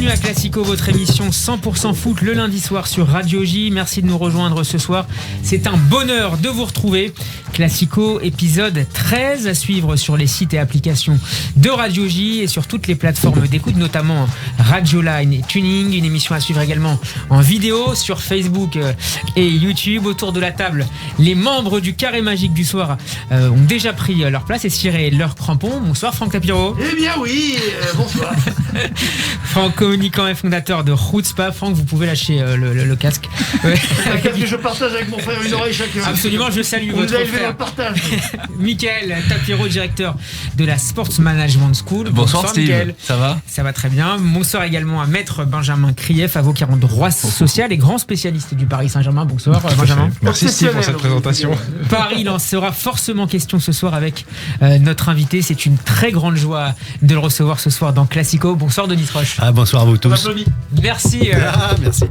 Bienvenue à Classico, votre émission 100% foot le lundi soir sur Radio J. Merci de nous rejoindre ce soir. C'est un bonheur de vous retrouver. Classico, épisode 13 à suivre sur les sites et applications de Radio J et sur toutes les plateformes d'écoute, notamment Radio Line et Tuning. Une émission à suivre également en vidéo sur Facebook et YouTube. Autour de la table, les membres du Carré Magique du soir ont déjà pris leur place et ciré leur crampon. Bonsoir Franck Lapiro. Eh bien oui, bonsoir. Franck, communicant et fondateur de Rootspa. Franck, vous pouvez lâcher le casque. Un casque que je partage avec mon frère, une oreille chacun. Absolument, je salue votre frère. Le partage. Mickaël Tapiro, directeur de la Sports Management School. Bonsoir Steve, Mickaël. Ça va? Ça va très bien. Bonsoir également à Maître Benjamin Krief, avocat en droit social et grand spécialiste du Paris Saint-Germain. Bonsoir Benjamin. Merci Steve pour cette présentation. Paris, il en sera forcément question ce soir avec notre invité. C'est une très grande joie de le recevoir ce soir dans Classico. Bonsoir Denis Roche. Bonsoir à vous tous. Merci. Merci.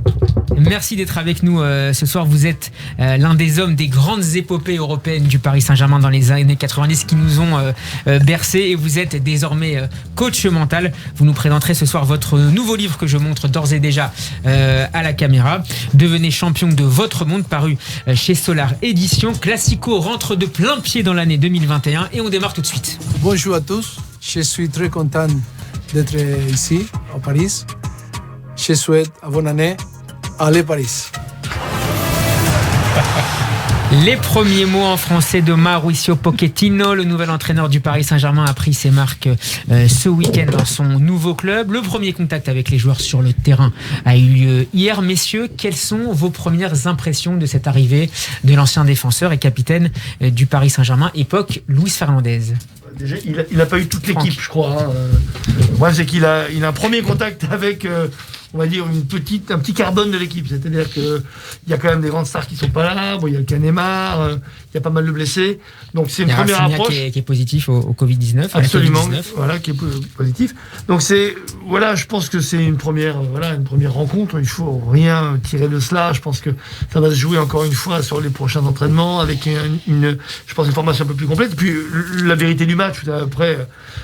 Merci d'être avec nous ce soir. Vous êtes l'un des hommes des grandes épopées européennes du Paris Saint-Germain dans les années 90 qui nous ont bercés, et vous êtes désormais coach mental. Vous nous présenterez ce soir votre nouveau livre que je montre d'ores et déjà à la caméra. Devenez champion de votre monde, paru chez Solar Éditions. Classico rentre de plein pied dans l'année 2021 et on démarre tout de suite. Bonjour à tous, je suis très content d'être ici, à Paris. Je souhaite une bonne année. Allez Paris. Les premiers mots en français de Mauricio Pochettino, le nouvel entraîneur du Paris Saint-Germain, a pris ses marques ce week-end dans son nouveau club. Le premier contact avec les joueurs sur le terrain a eu lieu hier. Messieurs, quelles sont vos premières impressions de cette arrivée de l'ancien défenseur et capitaine du Paris Saint-Germain, époque Luis Fernandez? Déjà, il n'a pas eu toute l'équipe, je crois. Le problème, c'est qu'il a un premier contact avec, on va dire, un petit carbone de l'équipe. C'est-à-dire qu'il y a quand même des grandes stars qui ne sont pas là. Bon, il y a le cas Neymar, il y a pas mal de blessés. Donc, c'est une première approche. Qui est positif au Covid-19. Absolument, voilà, qui est positif. Donc, je pense que c'est une première rencontre. Il ne faut rien tirer de cela. Je pense que ça va se jouer encore une fois sur les prochains entraînements avec une formation un peu plus complète. Puis, la vérité du match, après,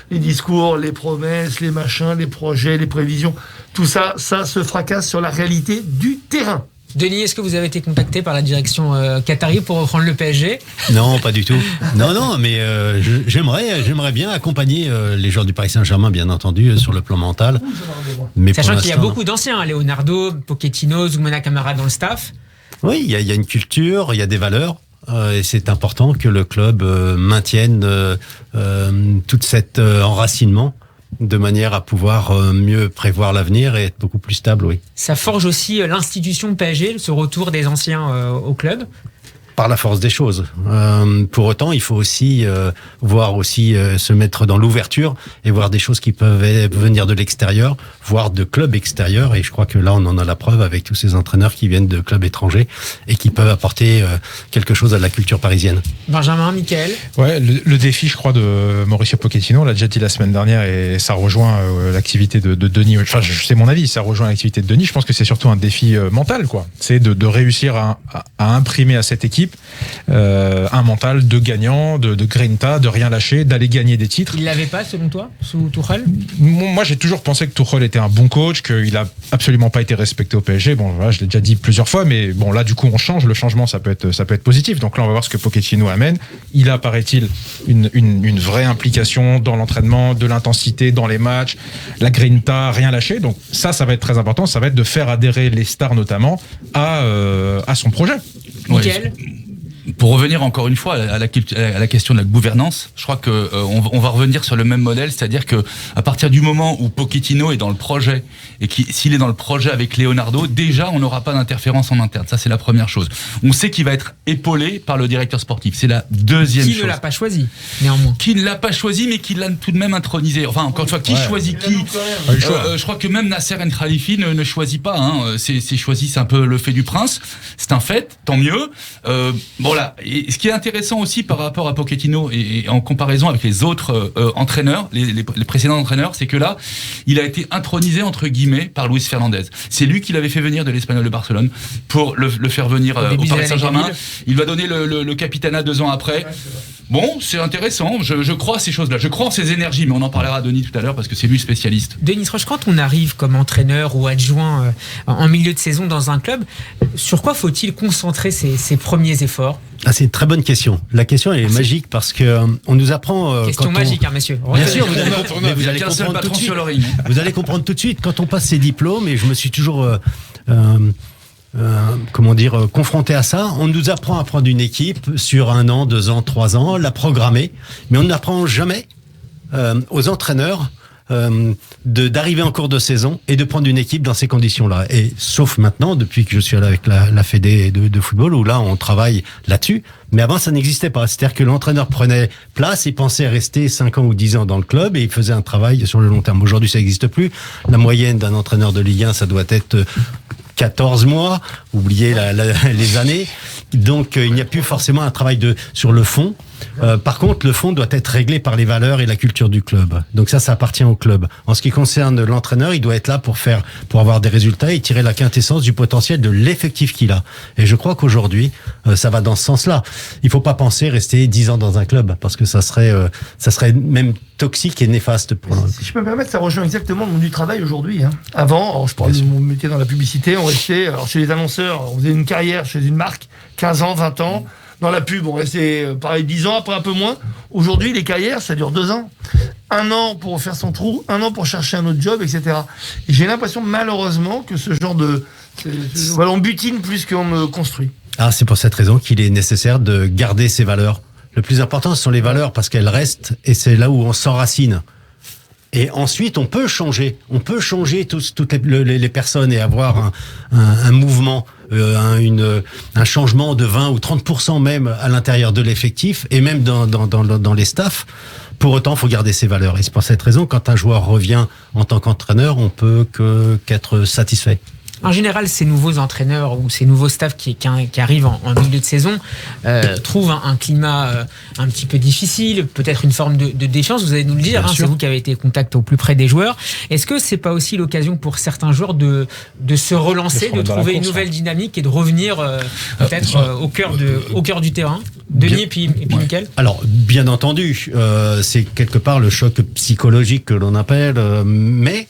les discours, les promesses, les machins, les projets, les prévisions, tout ça se fracasse sur la réalité du terrain. Denis, est-ce que vous avez été contacté par la direction qatari pour reprendre le PSG? Non, pas du tout. Non, mais j'aimerais bien accompagner les joueurs du Paris Saint-Germain, bien entendu, sur le plan mental. Mais sachant qu'il y a beaucoup d'anciens, Leonardo, Pochettino, Zoumana Camara dans le staff. Oui, il y a une culture, il y a des valeurs. Et c'est important que le club maintienne tout cet enracinement de manière à pouvoir mieux prévoir l'avenir et être beaucoup plus stable, oui. Ça forge aussi l'institution PSG, ce retour des anciens au club? Par la force des choses. Pour autant, il faut aussi se mettre dans l'ouverture et voir des choses qui peuvent venir de l'extérieur, voire de clubs extérieurs. Et je crois que là, on en a la preuve avec tous ces entraîneurs qui viennent de clubs étrangers et qui peuvent apporter quelque chose à la culture parisienne. Benjamin, Mickaël. Ouais, le défi, je crois, de Mauricio Pochettino, on l'a déjà dit la semaine dernière, et ça rejoint l'activité de Denis. Enfin, c'est mon avis, ça rejoint l'activité de Denis. Je pense que c'est surtout un défi mental, quoi. C'est de réussir à imprimer à cette équipe un mental de gagnant, de grinta, de rien lâcher, d'aller gagner des titres. Il l'avait pas, selon toi, sous Tuchel? Moi, j'ai toujours pensé que Tuchel était un bon coach, qu'il a absolument pas été respecté au PSG. Bon, voilà, je l'ai déjà dit plusieurs fois, mais bon, là, du coup, on change. Le changement, ça peut être positif. Donc là, on va voir ce que Pochettino amène. Il a, paraît-il, une vraie implication dans l'entraînement, de l'intensité dans les matchs, la grinta, rien lâcher. Donc ça va être très important. Ça va être de faire adhérer les stars, notamment, à son projet. Mickaël. Pour revenir encore une fois à la question de la gouvernance, je crois que on va revenir sur le même modèle, c'est-à-dire que à partir du moment où Pochettino est dans le projet et s'il est dans le projet avec Leonardo, déjà on n'aura pas d'interférence en interne. Ça, c'est la première chose. On sait qu'il va être épaulé par le directeur sportif. C'est la deuxième chose. Qui ne l'a pas choisi, néanmoins. Qui ne l'a pas choisi, mais qui l'a tout de même intronisé. Enfin, encore une fois, qui choisit qui je crois que même Nasser El Khalifi ne choisit pas. C'est choisi, c'est un peu le fait du prince. C'est un fait, tant mieux. Voilà. Et ce qui est intéressant aussi par rapport à Pochettino et en comparaison avec les autres entraîneurs, les précédents entraîneurs, c'est que là, il a été intronisé entre guillemets par Luis Fernandez. C'est lui qui l'avait fait venir de l'Espagnol de Barcelone pour le faire venir au Paris Saint-Germain. Il lui a donné le capitanat 2 ans après. Bon, c'est intéressant. Je crois à ces choses-là. Je crois en ces énergies, mais on en parlera à Denis tout à l'heure parce que c'est lui spécialiste. Denis Roche, quand on arrive comme entraîneur ou adjoint en milieu de saison dans un club, sur quoi faut-il concentrer ses premiers efforts ? C'est une très bonne question. La question elle est magique parce que on nous apprend. Question magique, hein, messieurs. Bien sûr, vous allez qu'un seul comprendre patron tout de suite. sur le ring. Vous allez comprendre tout de suite quand on passe ses diplômes. Et je me suis toujours confronté à ça. On nous apprend à prendre une équipe sur 1 an, 2 ans, 3 ans, la programmer, mais on n'apprend jamais aux entraîneurs d'arriver en cours de saison et de prendre une équipe dans ces conditions-là. Et sauf maintenant, depuis que je suis allé avec la Fédé de football, où là on travaille là-dessus. Mais avant ça n'existait pas. C'est-à-dire que l'entraîneur prenait place, il pensait rester 5 ans ou 10 ans dans le club et il faisait un travail sur le long terme. Aujourd'hui ça n'existe plus. La moyenne d'un entraîneur de Ligue 1, ça doit être 14 mois, oubliez les années. Donc il n'y a plus forcément un travail sur le fond. Par contre, le fond doit être réglé par les valeurs et la culture du club. Donc ça appartient au club. En ce qui concerne l'entraîneur, il doit être là pour avoir des résultats et tirer la quintessence du potentiel de l'effectif qu'il a. Et je crois qu'aujourd'hui, ça va dans ce sens-là. Il faut pas penser rester 10 ans dans un club parce que ça serait même toxique et néfaste pour nous. Si je peux me permettre, ça rejoint exactement le monde du travail aujourd'hui. Avant, alors je parle de mon métier dans la publicité, on restait, alors chez les annonceurs, on faisait une carrière chez une marque, 15 ans, 20 ans. Dans la pub, on restait pareil 10 ans, après un peu moins. Aujourd'hui, les carrières, ça dure 2 ans. 1 an pour faire son trou, 1 an pour chercher un autre job, etc. Et j'ai l'impression, malheureusement, que ce genre voilà, on butine plus qu'on ne construit. C'est pour cette raison qu'il est nécessaire de garder ces valeurs. Le plus important, ce sont les valeurs parce qu'elles restent et c'est là où on s'enracine. Et ensuite, on peut changer toutes les personnes et avoir un mouvement, un changement de 20 ou 30% même à l'intérieur de l'effectif et même dans les staffs. Pour autant, il faut garder ses valeurs. Et c'est pour cette raison, quand un joueur revient en tant qu'entraîneur, on peut qu'être satisfait. En général, ces nouveaux entraîneurs ou ces nouveaux staffs qui arrivent en milieu de saison trouvent un climat un petit peu difficile, peut-être une forme de défiance. Vous allez nous le dire, c'est vous qui avez été contact au plus près des joueurs. Est-ce que c'est pas aussi l'occasion pour certains joueurs de se relancer, de trouver une nouvelle dynamique et de revenir peut-être au cœur du terrain? Denis et puis Mickaël. Alors, bien entendu, c'est quelque part le choc psychologique que l'on appelle, mais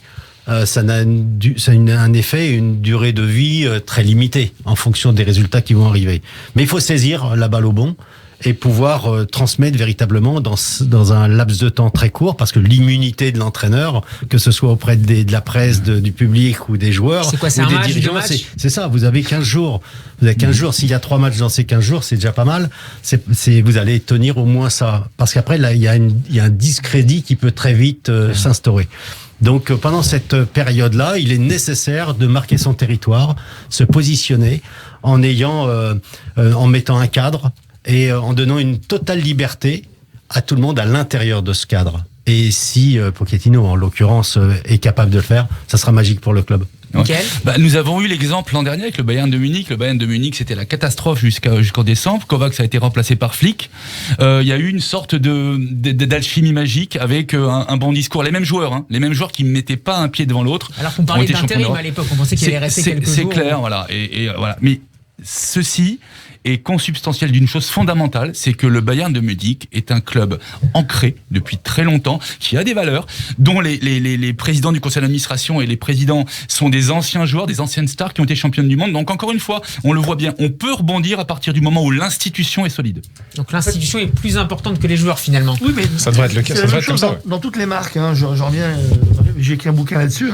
ça a un effet, une durée de vie très limitée en fonction des résultats qui vont arriver. Mais il faut saisir la balle au bon et pouvoir transmettre véritablement dans un laps de temps très court, parce que l'immunité de l'entraîneur, que ce soit auprès de la presse, du public ou des joueurs, c'est quoi, c'est ou des match, dirigeants, c'est ça. Vous avez 15 jours. Vous avez 15 jours. S'il y a 3 matchs dans ces 15 jours, c'est déjà pas mal. Vous allez tenir au moins ça, parce qu'après là, il y a un discrédit qui peut très vite s'instaurer. Donc pendant cette période-là, il est nécessaire de marquer son territoire, se positionner en mettant un cadre et en donnant une totale liberté à tout le monde à l'intérieur de ce cadre. Et si Pochettino, en l'occurrence, est capable de le faire, ça sera magique pour le club. Ouais. Nous avons eu l'exemple l'an dernier avec le Bayern de Munich. Le Bayern de Munich, c'était la catastrophe jusqu'en décembre. Kovacs a été remplacé par Flick. Il y a eu une sorte d'alchimie magique avec un bon discours. Les mêmes joueurs qui ne mettaient pas un pied devant l'autre. Alors qu'on parlait d'intérim à l'époque, on pensait qu'il allait rester quelques jours. C'est clair, voilà. Et voilà. Mais ceci est consubstantiel d'une chose fondamentale, c'est que le Bayern de Munich est un club ancré depuis très longtemps, qui a des valeurs, dont les présidents du conseil d'administration et les présidents sont des anciens joueurs, des anciennes stars qui ont été championnes du monde. Donc encore une fois, on le voit bien, on peut rebondir à partir du moment où l'institution est solide. Donc l'institution est plus importante que les joueurs finalement. Oui, mais ça devrait être le cas. Ça devrait être comme ça. Dans toutes les marques, j'en reviens, j'ai écrit un bouquin là-dessus,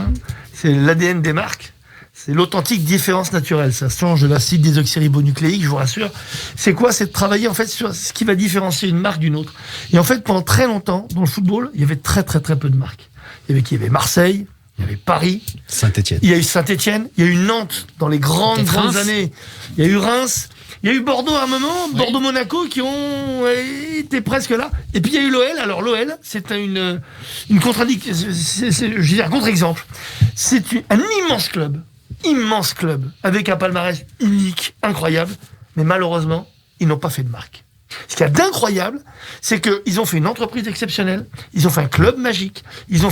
c'est l'ADN des marques. C'est l'authentique différence naturelle. Ça change de l'acide désoxyribonucléique, je vous rassure. C'est quoi? C'est de travailler en fait sur ce qui va différencier une marque d'une autre. Et en fait, pendant très longtemps, dans le football, il y avait très très très peu de marques. Il y avait Marseille, il y avait Paris, Saint-Étienne. Il y a eu Saint-Étienne, il y a eu Nantes dans les grandes années. Il y a eu Reims, il y a eu Bordeaux à un moment, Bordeaux-Monaco qui ont été presque là. Et puis il y a eu l'OL. Alors l'OL, c'est une contradiction, je veux dire un contre-exemple. C'est un immense club, avec un palmarès unique, incroyable, mais malheureusement, ils n'ont pas fait de marque. Ce qu'il y a d'incroyable, c'est qu'ils ont fait une entreprise exceptionnelle, ils ont fait un club magique, ils ont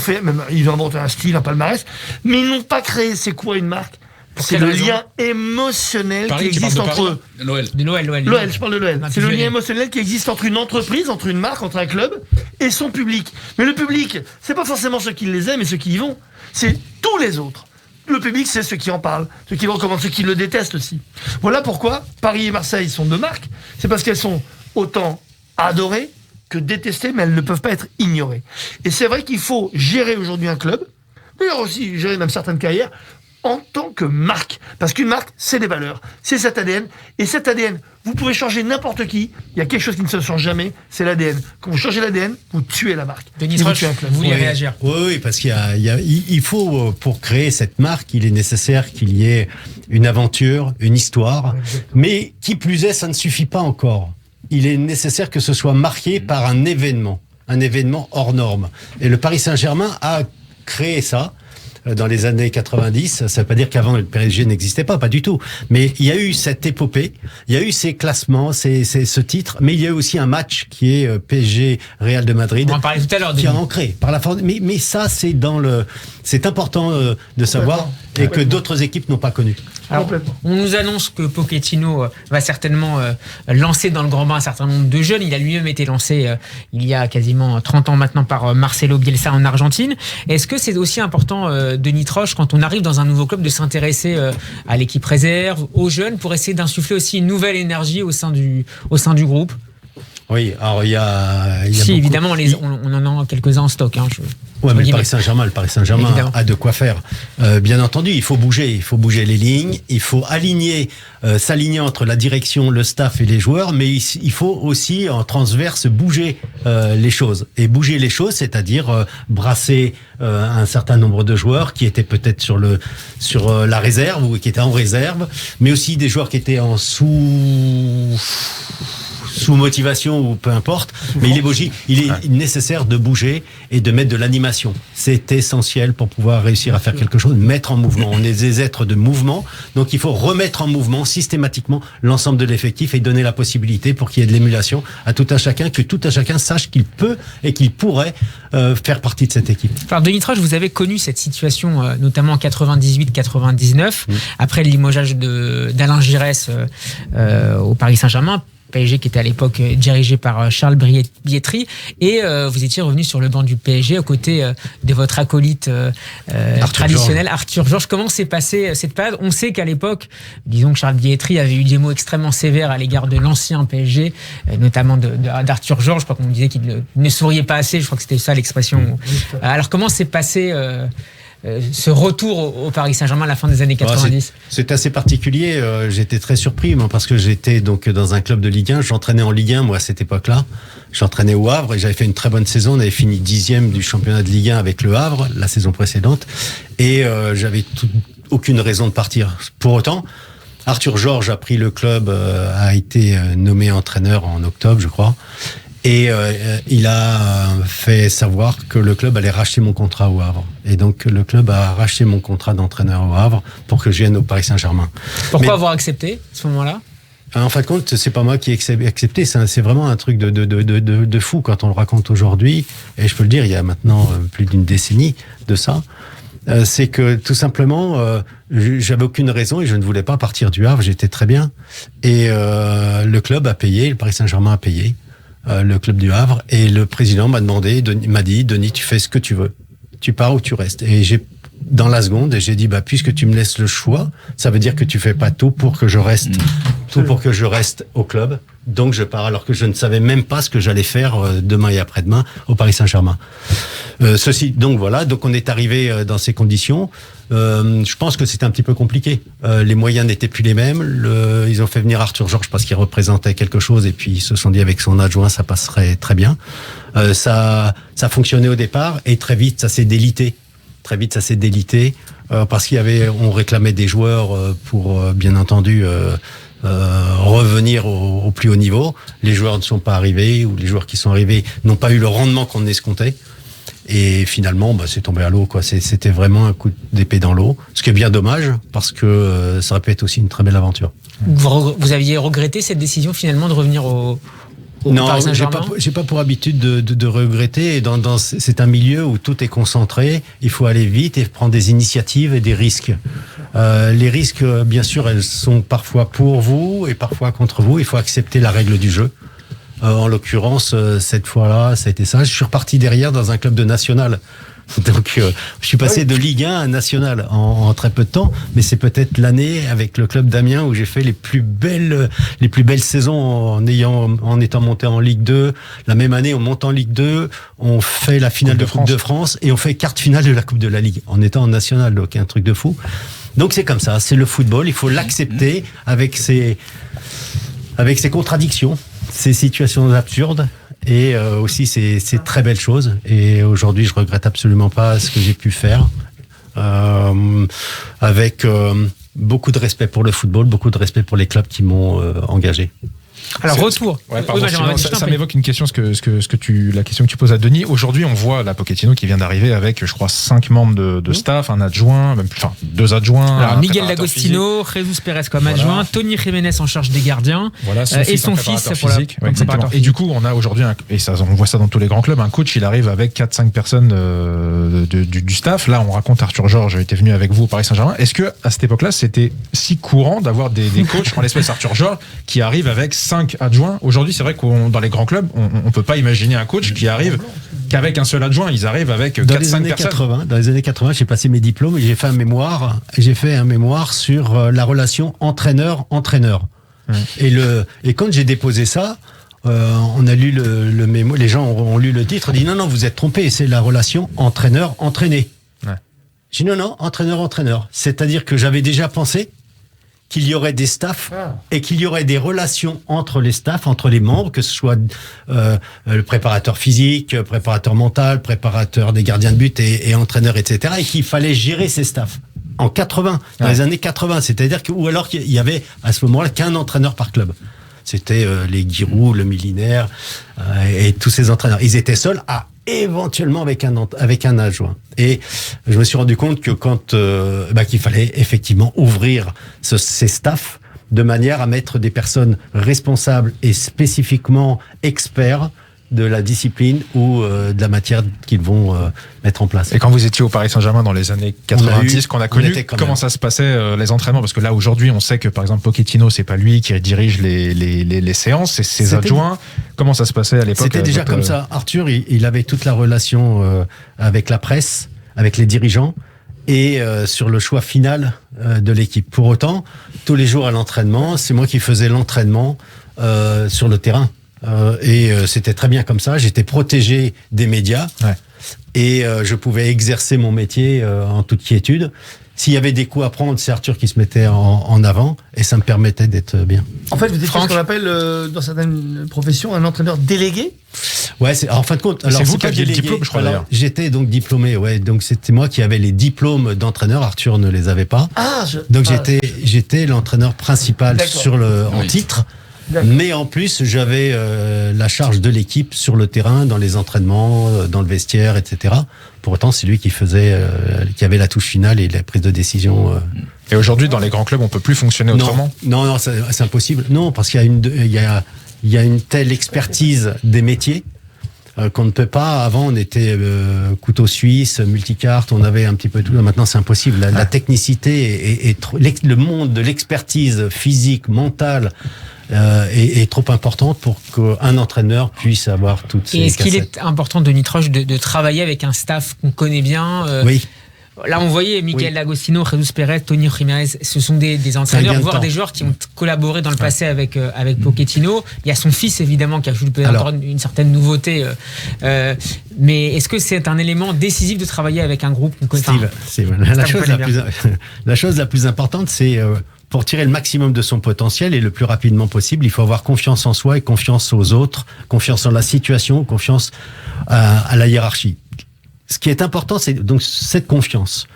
inventé un style, un palmarès, mais ils n'ont pas créé, c'est quoi une marque? C'est le lien émotionnel Paris, qui existe entre eux. L'OL. De l'OL. L'OL, je parle de l'OL. C'est le lien émotionnel qui existe entre une entreprise, entre une marque, entre un club et son public. Mais le public, c'est pas forcément ceux qui les aiment et ceux qui y vont. C'est tous les autres. Le public, c'est ceux qui en parlent, ceux qui le recommandent, ceux qui le détestent aussi. Voilà pourquoi Paris et Marseille sont deux marques. C'est parce qu'elles sont autant adorées que détestées, mais elles ne peuvent pas être ignorées. Et c'est vrai qu'il faut gérer aujourd'hui un club, d'ailleurs aussi gérer même certaines carrières, en tant que marque. Parce qu'une marque, c'est des valeurs, c'est cet ADN. Et cet ADN, vous pouvez changer n'importe qui, il y a quelque chose qui ne se change jamais, c'est l'ADN. Quand vous changez l'ADN, vous tuez la marque. Denis Roche, vous vouliez réagir? Oui, parce qu'il faut, pour créer cette marque, il est nécessaire qu'il y ait une aventure, une histoire. Mais qui plus est, ça ne suffit pas encore. Il est nécessaire que ce soit marqué par un événement hors norme. Et le Paris Saint-Germain a créé ça dans les années 90. Ça ne veut pas dire qu'avant le PSG n'existait pas du tout. Mais il y a eu cette épopée, il y a eu ces classements, ce titre, mais il y a eu aussi un match qui est PSG Real de Madrid. On en parlait tout à l'heure. Qui a ancré par la force. Mais ça, c'est important de savoir et que d'autres équipes n'ont pas connu. Alors, on nous annonce que Pochettino va certainement lancer dans le grand bain un certain nombre de jeunes. Il a lui-même été lancé il y a quasiment 30 ans maintenant par Marcelo Bielsa en Argentine. Est-ce que c'est aussi important, Denis Roche, quand on arrive dans un nouveau club, de s'intéresser à l'équipe réserve, aux jeunes, pour essayer d'insuffler aussi une nouvelle énergie au sein du groupe? Oui, alors il y a si, beaucoup... évidemment, on en a quelques-uns en stock. Ouais, mais le Paris Saint-Germain a de quoi faire. Bien entendu, il faut bouger les lignes, il faut s'aligner entre la direction, le staff et les joueurs, mais il faut aussi en transverse bouger les choses. Et bouger les choses, c'est-à-dire brasser un certain nombre de joueurs qui étaient peut-être sur la réserve ou qui étaient en réserve, mais aussi des joueurs qui étaient en sous motivation ou peu importe, mais il est nécessaire de bouger et de mettre de l'animation. C'est essentiel pour pouvoir réussir à faire quelque chose, mettre en mouvement. On est des êtres de mouvement, donc il faut remettre en mouvement systématiquement l'ensemble de l'effectif et donner la possibilité pour qu'il y ait de l'émulation à tout un chacun, que tout un chacun sache qu'il peut et qu'il pourrait faire partie de cette équipe. Alors Denis Roche, vous avez connu cette situation notamment en 98-99, après le limogeage d'Alain Giresse au Paris Saint-Germain. PSG qui était à l'époque dirigé par Charles Bietri, et vous étiez revenu sur le banc du PSG aux côtés de votre acolyte traditionnel, Arthur Georges. Comment s'est passée cette période? On sait qu'à l'époque, disons que Charles Bietri avait eu des mots extrêmement sévères à l'égard de l'ancien PSG, notamment d'Arthur Georges. Je crois qu'on disait qu'il ne souriait pas assez, je crois que c'était ça l'expression. Alors comment s'est passé ce retour au Paris Saint-Germain à la fin des années 90? C'est assez particulier. J'étais très surpris, moi, parce que j'étais donc dans un club de Ligue 1. J'entraînais en Ligue 1, moi, à cette époque-là. J'entraînais au Havre et j'avais fait une très bonne saison. On avait fini 10e du championnat de Ligue 1 avec le Havre, la saison précédente. Et j'avais aucune raison de partir. Pour autant, Arthur Georges a pris le club, a été nommé entraîneur en octobre, je crois. Et il a fait savoir que le club allait racheter mon contrat au Havre. Et donc le club a racheté mon contrat d'entraîneur au Havre pour que je vienne au Paris Saint-Germain. Pourquoi avoir accepté à ce moment-là? En fin de compte, c'est pas moi qui ai accepté. C'est vraiment un truc de fou quand on le raconte aujourd'hui. Et je peux le dire, il y a maintenant plus d'une décennie de ça. C'est que tout simplement, j'avais aucune raison et je ne voulais pas partir du Havre. J'étais très bien. Et le club a payé, le Paris Saint-Germain a payé. Le club du Havre, et le président m'a dit, Denis, tu fais ce que tu veux, tu pars ou tu restes. Et dans la seconde, j'ai dit, puisque tu me laisses le choix, ça veut dire que tu fais pas tout pour que je reste, au club. Donc je pars, alors que je ne savais même pas ce que j'allais faire demain et après-demain au Paris Saint-Germain. Donc on est arrivé dans ces conditions. Je pense que c'était un petit peu compliqué. Les moyens n'étaient plus les mêmes. Ils ont fait venir Arthur Georges parce qu'il représentait quelque chose, et puis ils se sont dit avec son adjoint ça passerait très bien. Ça fonctionnait au départ, et très vite ça s'est délité. Parce on réclamait des joueurs pour bien entendu revenir au plus haut niveau. Les joueurs ne sont pas arrivés, ou les joueurs qui sont arrivés n'ont pas eu le rendement qu'on escomptait. Et finalement, c'est tombé à l'eau, quoi. C'était vraiment un coup d'épée dans l'eau. Ce qui est bien dommage, parce que ça aurait pu être aussi une très belle aventure. Vous aviez regretté cette décision finalement de revenir au Paris Saint-Germain? Non, j'ai pas pour habitude de regretter. Et c'est un milieu où tout est concentré. Il faut aller vite et prendre des initiatives et des risques. Les risques, bien sûr, elles sont parfois pour vous et parfois contre vous. Il faut accepter la règle du jeu. En l'occurrence, cette fois-là, ça a été ça. Je suis reparti derrière dans un club de national. Donc, je suis passé de Ligue 1 à National en très peu de temps, mais c'est peut-être l'année avec le club d'Amiens où j'ai fait les plus belles saisons en étant monté en Ligue 2. La même année, on monte en Ligue 2, on fait la finale de Coupe de France et on fait quart finale de la Coupe de la Ligue en étant en National, donc un truc de fou. Donc c'est comme ça, c'est le football, il faut l'accepter avec ses contradictions, ces situations absurdes. Et aussi ces très belles choses. Et aujourd'hui, je regrette absolument pas ce que j'ai pu faire, avec beaucoup de respect pour le football, beaucoup de respect pour les clubs qui m'ont engagé. Alors retour. Ouais, pardon, ça m'évoque une question, la question que tu poses à Denis. Aujourd'hui, on voit la Pochettino qui vient d'arriver avec, je crois, 5 membres de staff, un adjoint, enfin 2 adjoints. Alors Miguel D'Agostino, Jesus Pérez comme adjoint, Tony Jiménez en charge des gardiens, et son fils pour physique. Et du coup, on a aujourd'hui, et ça, on voit ça dans tous les grands clubs, un coach, il arrive avec 4-5 personnes du staff. Là, on raconte Arthur Georges était venu avec vous au Paris Saint-Germain. Est-ce que à cette époque-là, c'était si courant d'avoir des coachs, en l'espèce Arthur Georges, qui arrive avec 5 adjoints? Aujourd'hui, c'est vrai que dans les grands clubs, on peut pas imaginer un coach qui arrive qu'avec un seul adjoint. Ils arrivent avec 4-5 personnes. Dans les années 80, j'ai passé mes diplômes et j'ai fait un mémoire sur la relation entraîneur-entraîneur. Et quand j'ai déposé ça, on a lu le mémo, les gens ont lu le titre, dit non, vous êtes trompé, c'est la relation entraîneur-entraîné. Ouais. J'ai dit non, entraîneur-entraîneur. C'est-à-dire que j'avais déjà pensé qu'il y aurait des staffs et qu'il y aurait des relations entre les staffs, entre les membres, que ce soit le préparateur physique, préparateur mental, préparateur des gardiens de but et entraîneur, etc. Et qu'il fallait gérer ces staffs. En 80, dans les années 80, c'est-à-dire ou alors qu'il y avait à ce moment-là qu'un entraîneur par club. C'était les Giroud, le Milinaire et tous ces entraîneurs. Ils étaient seuls éventuellement avec un adjoint. Et je me suis rendu compte que qu'il fallait effectivement ouvrir ces staffs de manière à mettre des personnes responsables et spécifiquement experts de la discipline ou de la matière qu'ils vont mettre en place. Et quand vous étiez au Paris Saint-Germain dans les années 90, qu'on a connu, comment ça se passait les entraînements? Parce que là aujourd'hui, on sait que par exemple Pochettino, c'est pas lui qui dirige les séances, c'est ses adjoints. Comment ça se passait à l'époque? C'était déjà comme ça. Arthur, il avait toute la relation avec la presse, avec les dirigeants et sur le choix final de l'équipe. Pour autant, tous les jours à l'entraînement, c'est moi qui faisais l'entraînement sur le terrain. C'était très bien comme ça. J'étais protégé des médias et je pouvais exercer mon métier en toute quiétude. S'il y avait des coups à prendre, c'est Arthur qui se mettait en avant et ça me permettait d'être bien. En fait, vous étiez ce qu'on appelle dans certaines professions un entraîneur délégué. Ouais, en fin de compte, alors c'est vous qui aviez le diplôme, je crois d'ailleurs. J'étais donc diplômé, donc c'était moi qui avais les diplômes d'entraîneur. Arthur ne les avait pas. Donc j'étais l'entraîneur principal en titre. Mais en plus, j'avais la charge de l'équipe sur le terrain, dans les entraînements, dans le vestiaire, etc. Pour autant, c'est lui qui avait la touche finale et la prise de décision. Et aujourd'hui, dans les grands clubs, on peut plus fonctionner autrement? Non, c'est impossible. Non, parce qu'il y a une telle expertise des métiers qu'on ne peut pas. Avant, on était couteau suisse, multicarte, on avait un petit peu tout. Maintenant, c'est impossible. La technicité et le monde de l'expertise physique, mentale, est trop importante pour qu'un entraîneur puisse avoir toutes ces cassettes. Et est-ce qu'il est important, Denis Troche, de travailler avec un staff qu'on connaît bien? Oui. Là, on voyait Miguel D'Agostino, Jesus Pérez, Tony Jiménez. Ce sont des entraîneurs, voire des joueurs qui ont collaboré dans le passé avec Pochettino. Il y a son fils, évidemment, qui a ajouté une certaine nouveauté. Mais est-ce que c'est un élément décisif de travailler avec un groupe qu'on connaît? Steve, la chose la plus importante, c'est pour tirer le maximum de son potentiel et le plus rapidement possible, il faut avoir confiance en soi et confiance aux autres, confiance en la situation, confiance à la hiérarchie. Ce qui est important, c'est donc cette confiance.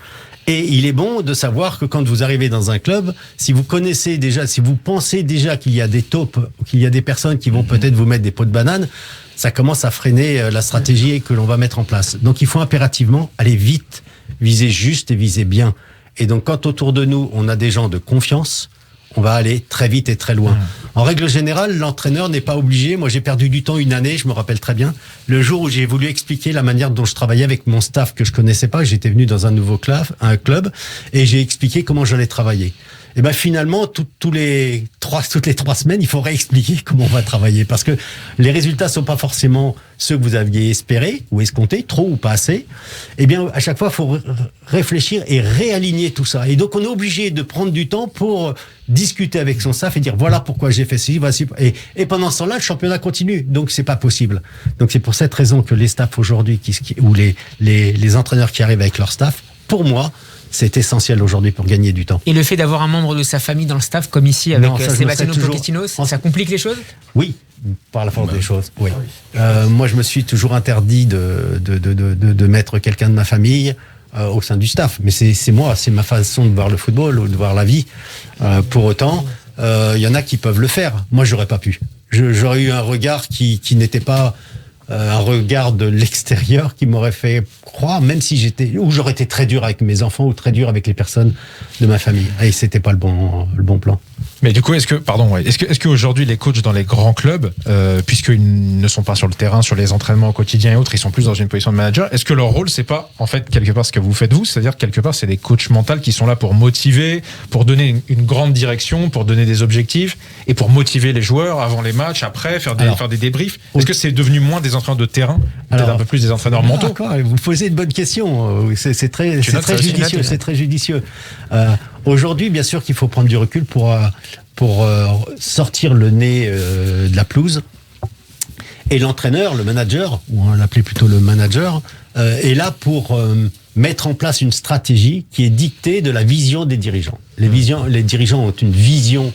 Et il est bon de savoir que quand vous arrivez dans un club, si vous connaissez déjà, si vous pensez déjà qu'il y a des taupes, qu'il y a des personnes qui vont peut-être vous mettre des pots de banane, ça commence à freiner la stratégie que l'on va mettre en place. Donc il faut impérativement aller vite, viser juste et viser bien. Et donc quand autour de nous, on a des gens de confiance, on va aller très vite et très loin. En règle générale, l'entraîneur n'est pas obligé. Moi, j'ai perdu du temps une année, je me rappelle très bien. Le jour où j'ai voulu expliquer la manière dont je travaillais avec mon staff que je connaissais pas, j'étais venu dans un nouveau club, et j'ai expliqué comment j'allais travailler. Et ben finalement, toutes les 3 semaines, il faut réexpliquer comment on va travailler, parce que les résultats sont pas forcément ceux que vous aviez espérés ou escomptés, trop ou pas assez. Eh bien, à chaque fois, il faut réfléchir et réaligner tout ça. Et donc, on est obligé de prendre du temps pour discuter avec son staff et dire voilà pourquoi j'ai fait ceci, voici. Et pendant ce temps-là, le championnat continue. Donc, c'est pas possible. Donc, c'est pour cette raison que les staffs aujourd'hui, ou les entraîneurs qui arrivent avec leur staff, pour moi, c'est essentiel aujourd'hui pour gagner du temps. Et le fait d'avoir un membre de sa famille dans le staff, comme ici avec Sebastiano Pochettino, ça complique les choses ? Oui, par la force des choses, oui. Moi, je me suis toujours interdit de mettre quelqu'un de ma famille au sein du staff. Mais c'est moi, c'est ma façon de voir le football ou de voir la vie. Pour autant, il y en a qui peuvent le faire. Moi, j'aurais pas pu. J'aurais eu un regard qui n'était pas un regard de l'extérieur qui m'aurait fait croire, même si j'aurais été très dur avec mes enfants ou très dur avec les personnes de ma famille. Et c'était pas le bon plan. Mais du coup, est-ce qu'aujourd'hui les coachs dans les grands clubs, puisqu'ils ne sont pas sur le terrain, sur les entraînements au quotidien et autres, ils sont plus dans une position de manager, est-ce que leur rôle, c'est pas en fait quelque part ce que vous faites vous, c'est-à-dire quelque part c'est des coachs mentaux qui sont là pour motiver, pour donner une grande direction, pour donner des objectifs et pour motiver les joueurs avant les matchs, après faire des débriefs. Est-ce que c'est devenu moins des entraîneurs de terrain, peut-être un peu plus des entraîneurs mentaux? Vous posez une bonne question. C'est très judicieux. C'est très judicieux. Aujourd'hui, bien sûr qu'il faut prendre du recul pour sortir le nez de la pelouse. Et l'entraîneur, le manager, ou on l'appelait plutôt le manager, est là pour mettre en place une stratégie qui est dictée de la vision des dirigeants. Les dirigeants ont une vision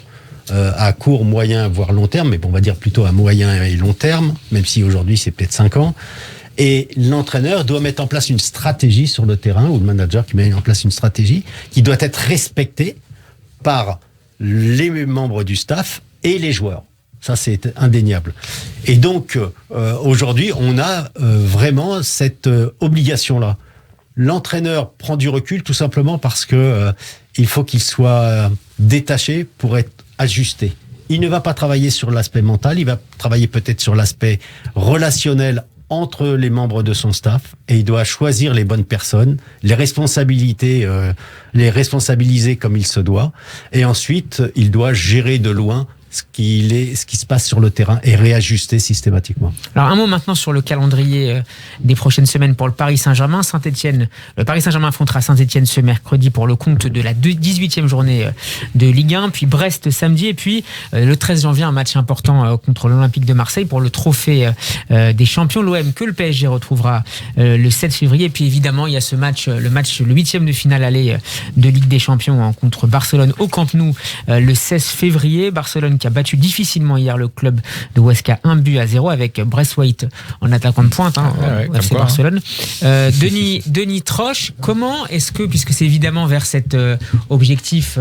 à court, moyen, voire long terme, mais bon, on va dire plutôt à moyen et long terme, même si aujourd'hui c'est peut-être 5 ans. Et l'entraîneur doit mettre en place une stratégie sur le terrain, ou le manager qui met en place une stratégie qui doit être respectée par les membres du staff et les joueurs. Ça, c'est indéniable. Et donc, aujourd'hui, on a vraiment cette obligation-là. L'entraîneur prend du recul tout simplement parce que il faut qu'il soit détaché pour être ajusté. Il ne va pas travailler sur l'aspect mental, il va travailler peut-être sur l'aspect relationnel entre les membres de son staff, et il doit choisir les bonnes personnes, les responsabiliser comme il se doit, et ensuite il doit gérer de loin ce qui se passe sur le terrain et réajuster systématiquement. Alors un mot maintenant sur le calendrier des prochaines semaines pour le Paris Saint-Germain. Le Paris Saint-Germain affrontera Saint-Etienne ce mercredi pour le compte de la 18e journée de Ligue 1, puis Brest samedi, et puis le 13 janvier un match important contre l'Olympique de Marseille pour le trophée des champions, l'OM, que le PSG retrouvera le 7 février. Et puis évidemment il y a le 8e de finale aller de Ligue des Champions contre Barcelone au Camp Nou le 16 février. Barcelone qui a battu difficilement hier le club de Huesca 1-0 avec Braithwaite en attaquant de pointe, FC Barcelone. Denis Troche, comment est-ce que, puisque c'est évidemment vers cet objectif,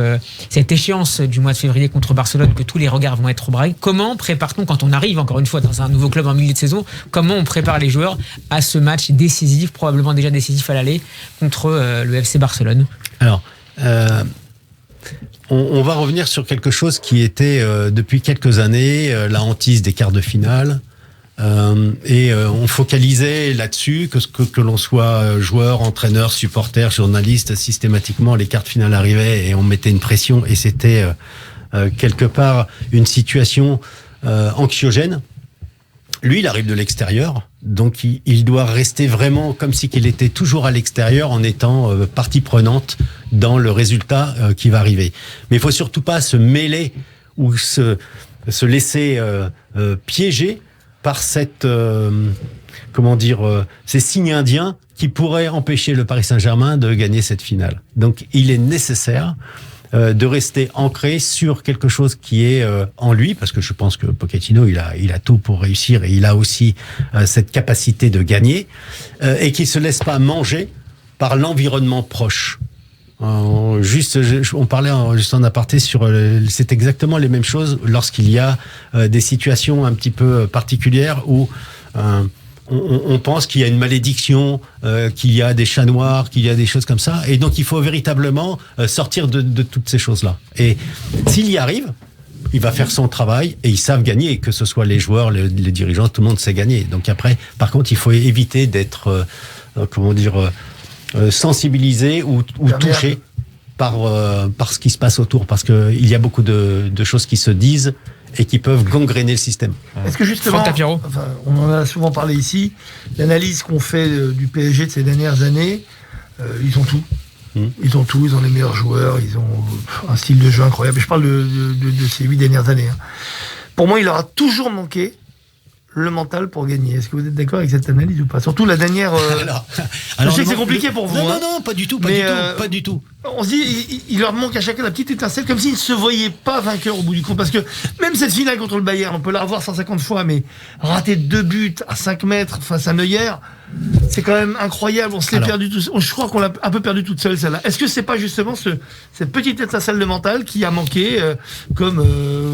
cette échéance du mois de février contre Barcelone que tous les regards vont être braqués, comment prépare-t-on quand on arrive encore une fois dans un nouveau club en milieu de saison, comment on prépare les joueurs à ce match décisif, probablement déjà décisif à l'aller, contre le FC Barcelone? Alors, on va revenir sur quelque chose qui était depuis quelques années la hantise des quarts de finale, et on focalisait là-dessus, que l'on soit joueur, entraîneur, supporter, journaliste, systématiquement les quarts de finale arrivaient et on mettait une pression, et c'était quelque part une situation anxiogène. Lui, il arrive de l'extérieur, donc il doit rester vraiment comme si qu'il était toujours à l'extérieur en étant partie prenante dans le résultat qui va arriver. Mais il faut surtout pas se mêler ou se laisser piéger par cette ces signes indiens qui pourraient empêcher le Paris Saint-Germain de gagner cette finale. Donc il est nécessaire de rester ancré sur quelque chose qui est en lui, parce que je pense que Pochettino il a tout pour réussir, et il a aussi cette capacité de gagner, et qu'il se laisse pas manger par l'environnement proche. On parlait juste en aparté sur c'est exactement les mêmes choses lorsqu'il y a des situations un petit peu particulières où on pense qu'il y a une malédiction, qu'il y a des chats noirs, qu'il y a des choses comme ça. Et donc, il faut véritablement sortir de toutes ces choses-là. Et s'il y arrive, il va faire son travail et ils savent gagner, que ce soit les joueurs, les dirigeants, tout le monde sait gagner. Donc après, par contre, il faut éviter d'être, sensibilisé ou touché par ce qui se passe autour. Parce qu'il y a beaucoup de choses qui se disent et qui peuvent gangréner le système. Est-ce que justement, on en a souvent parlé ici, l'analyse qu'on fait du PSG de ces dernières années, ils ont tout. Ils ont tout, ils ont les meilleurs joueurs, ils ont un style de jeu incroyable. Je parle de ces 8 dernières années. Pour moi, il leur a toujours manqué le mental pour gagner. Est-ce que vous êtes d'accord avec cette analyse ou pas? Surtout la dernière... je sais que c'est compliqué pour vous. Non, pas du tout. Pas du tout. On se dit, il leur manque à chacun la petite étincelle, comme s'ils ne se voyaient pas vainqueurs au bout du compte. Parce que même cette finale contre le Bayern, on peut la revoir 150 fois, mais rater 2 buts à 5 mètres face à Neuer, c'est quand même incroyable. On se l'est perdu tout. Je crois qu'on l'a un peu perdu toute seule, celle-là. Est-ce que c'est pas justement cette petite étincelle de mental qui a manqué, comme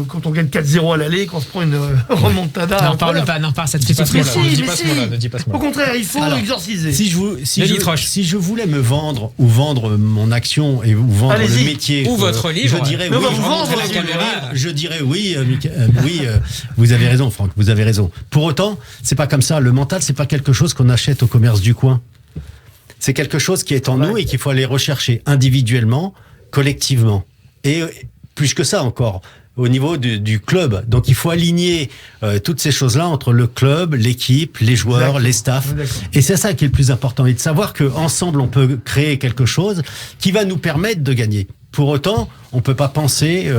quand on gagne 4-0 à l'aller et qu'on se prend une remontada? N'en parle pas, ça te fait Ne dis pas ce mot-là. Au contraire, il faut exorciser. Si je voulais me vendre ou vendre mon action ou vendre le métier ou votre livre, je dirais oui. Vous avez raison, Franck, vous avez raison. Pour autant, c'est pas comme ça. Le mental, c'est pas quelque chose qu'on achète au commerce du coin. C'est quelque chose qui est en nous et qu'il faut aller rechercher individuellement, collectivement. Et plus que ça encore, au niveau du club. Donc il faut aligner toutes ces choses-là entre le club, l'équipe, les joueurs, les staffs. Et c'est ça qui est le plus important. Et de savoir qu'ensemble, on peut créer quelque chose qui va nous permettre de gagner. Pour autant, on ne peut pas penser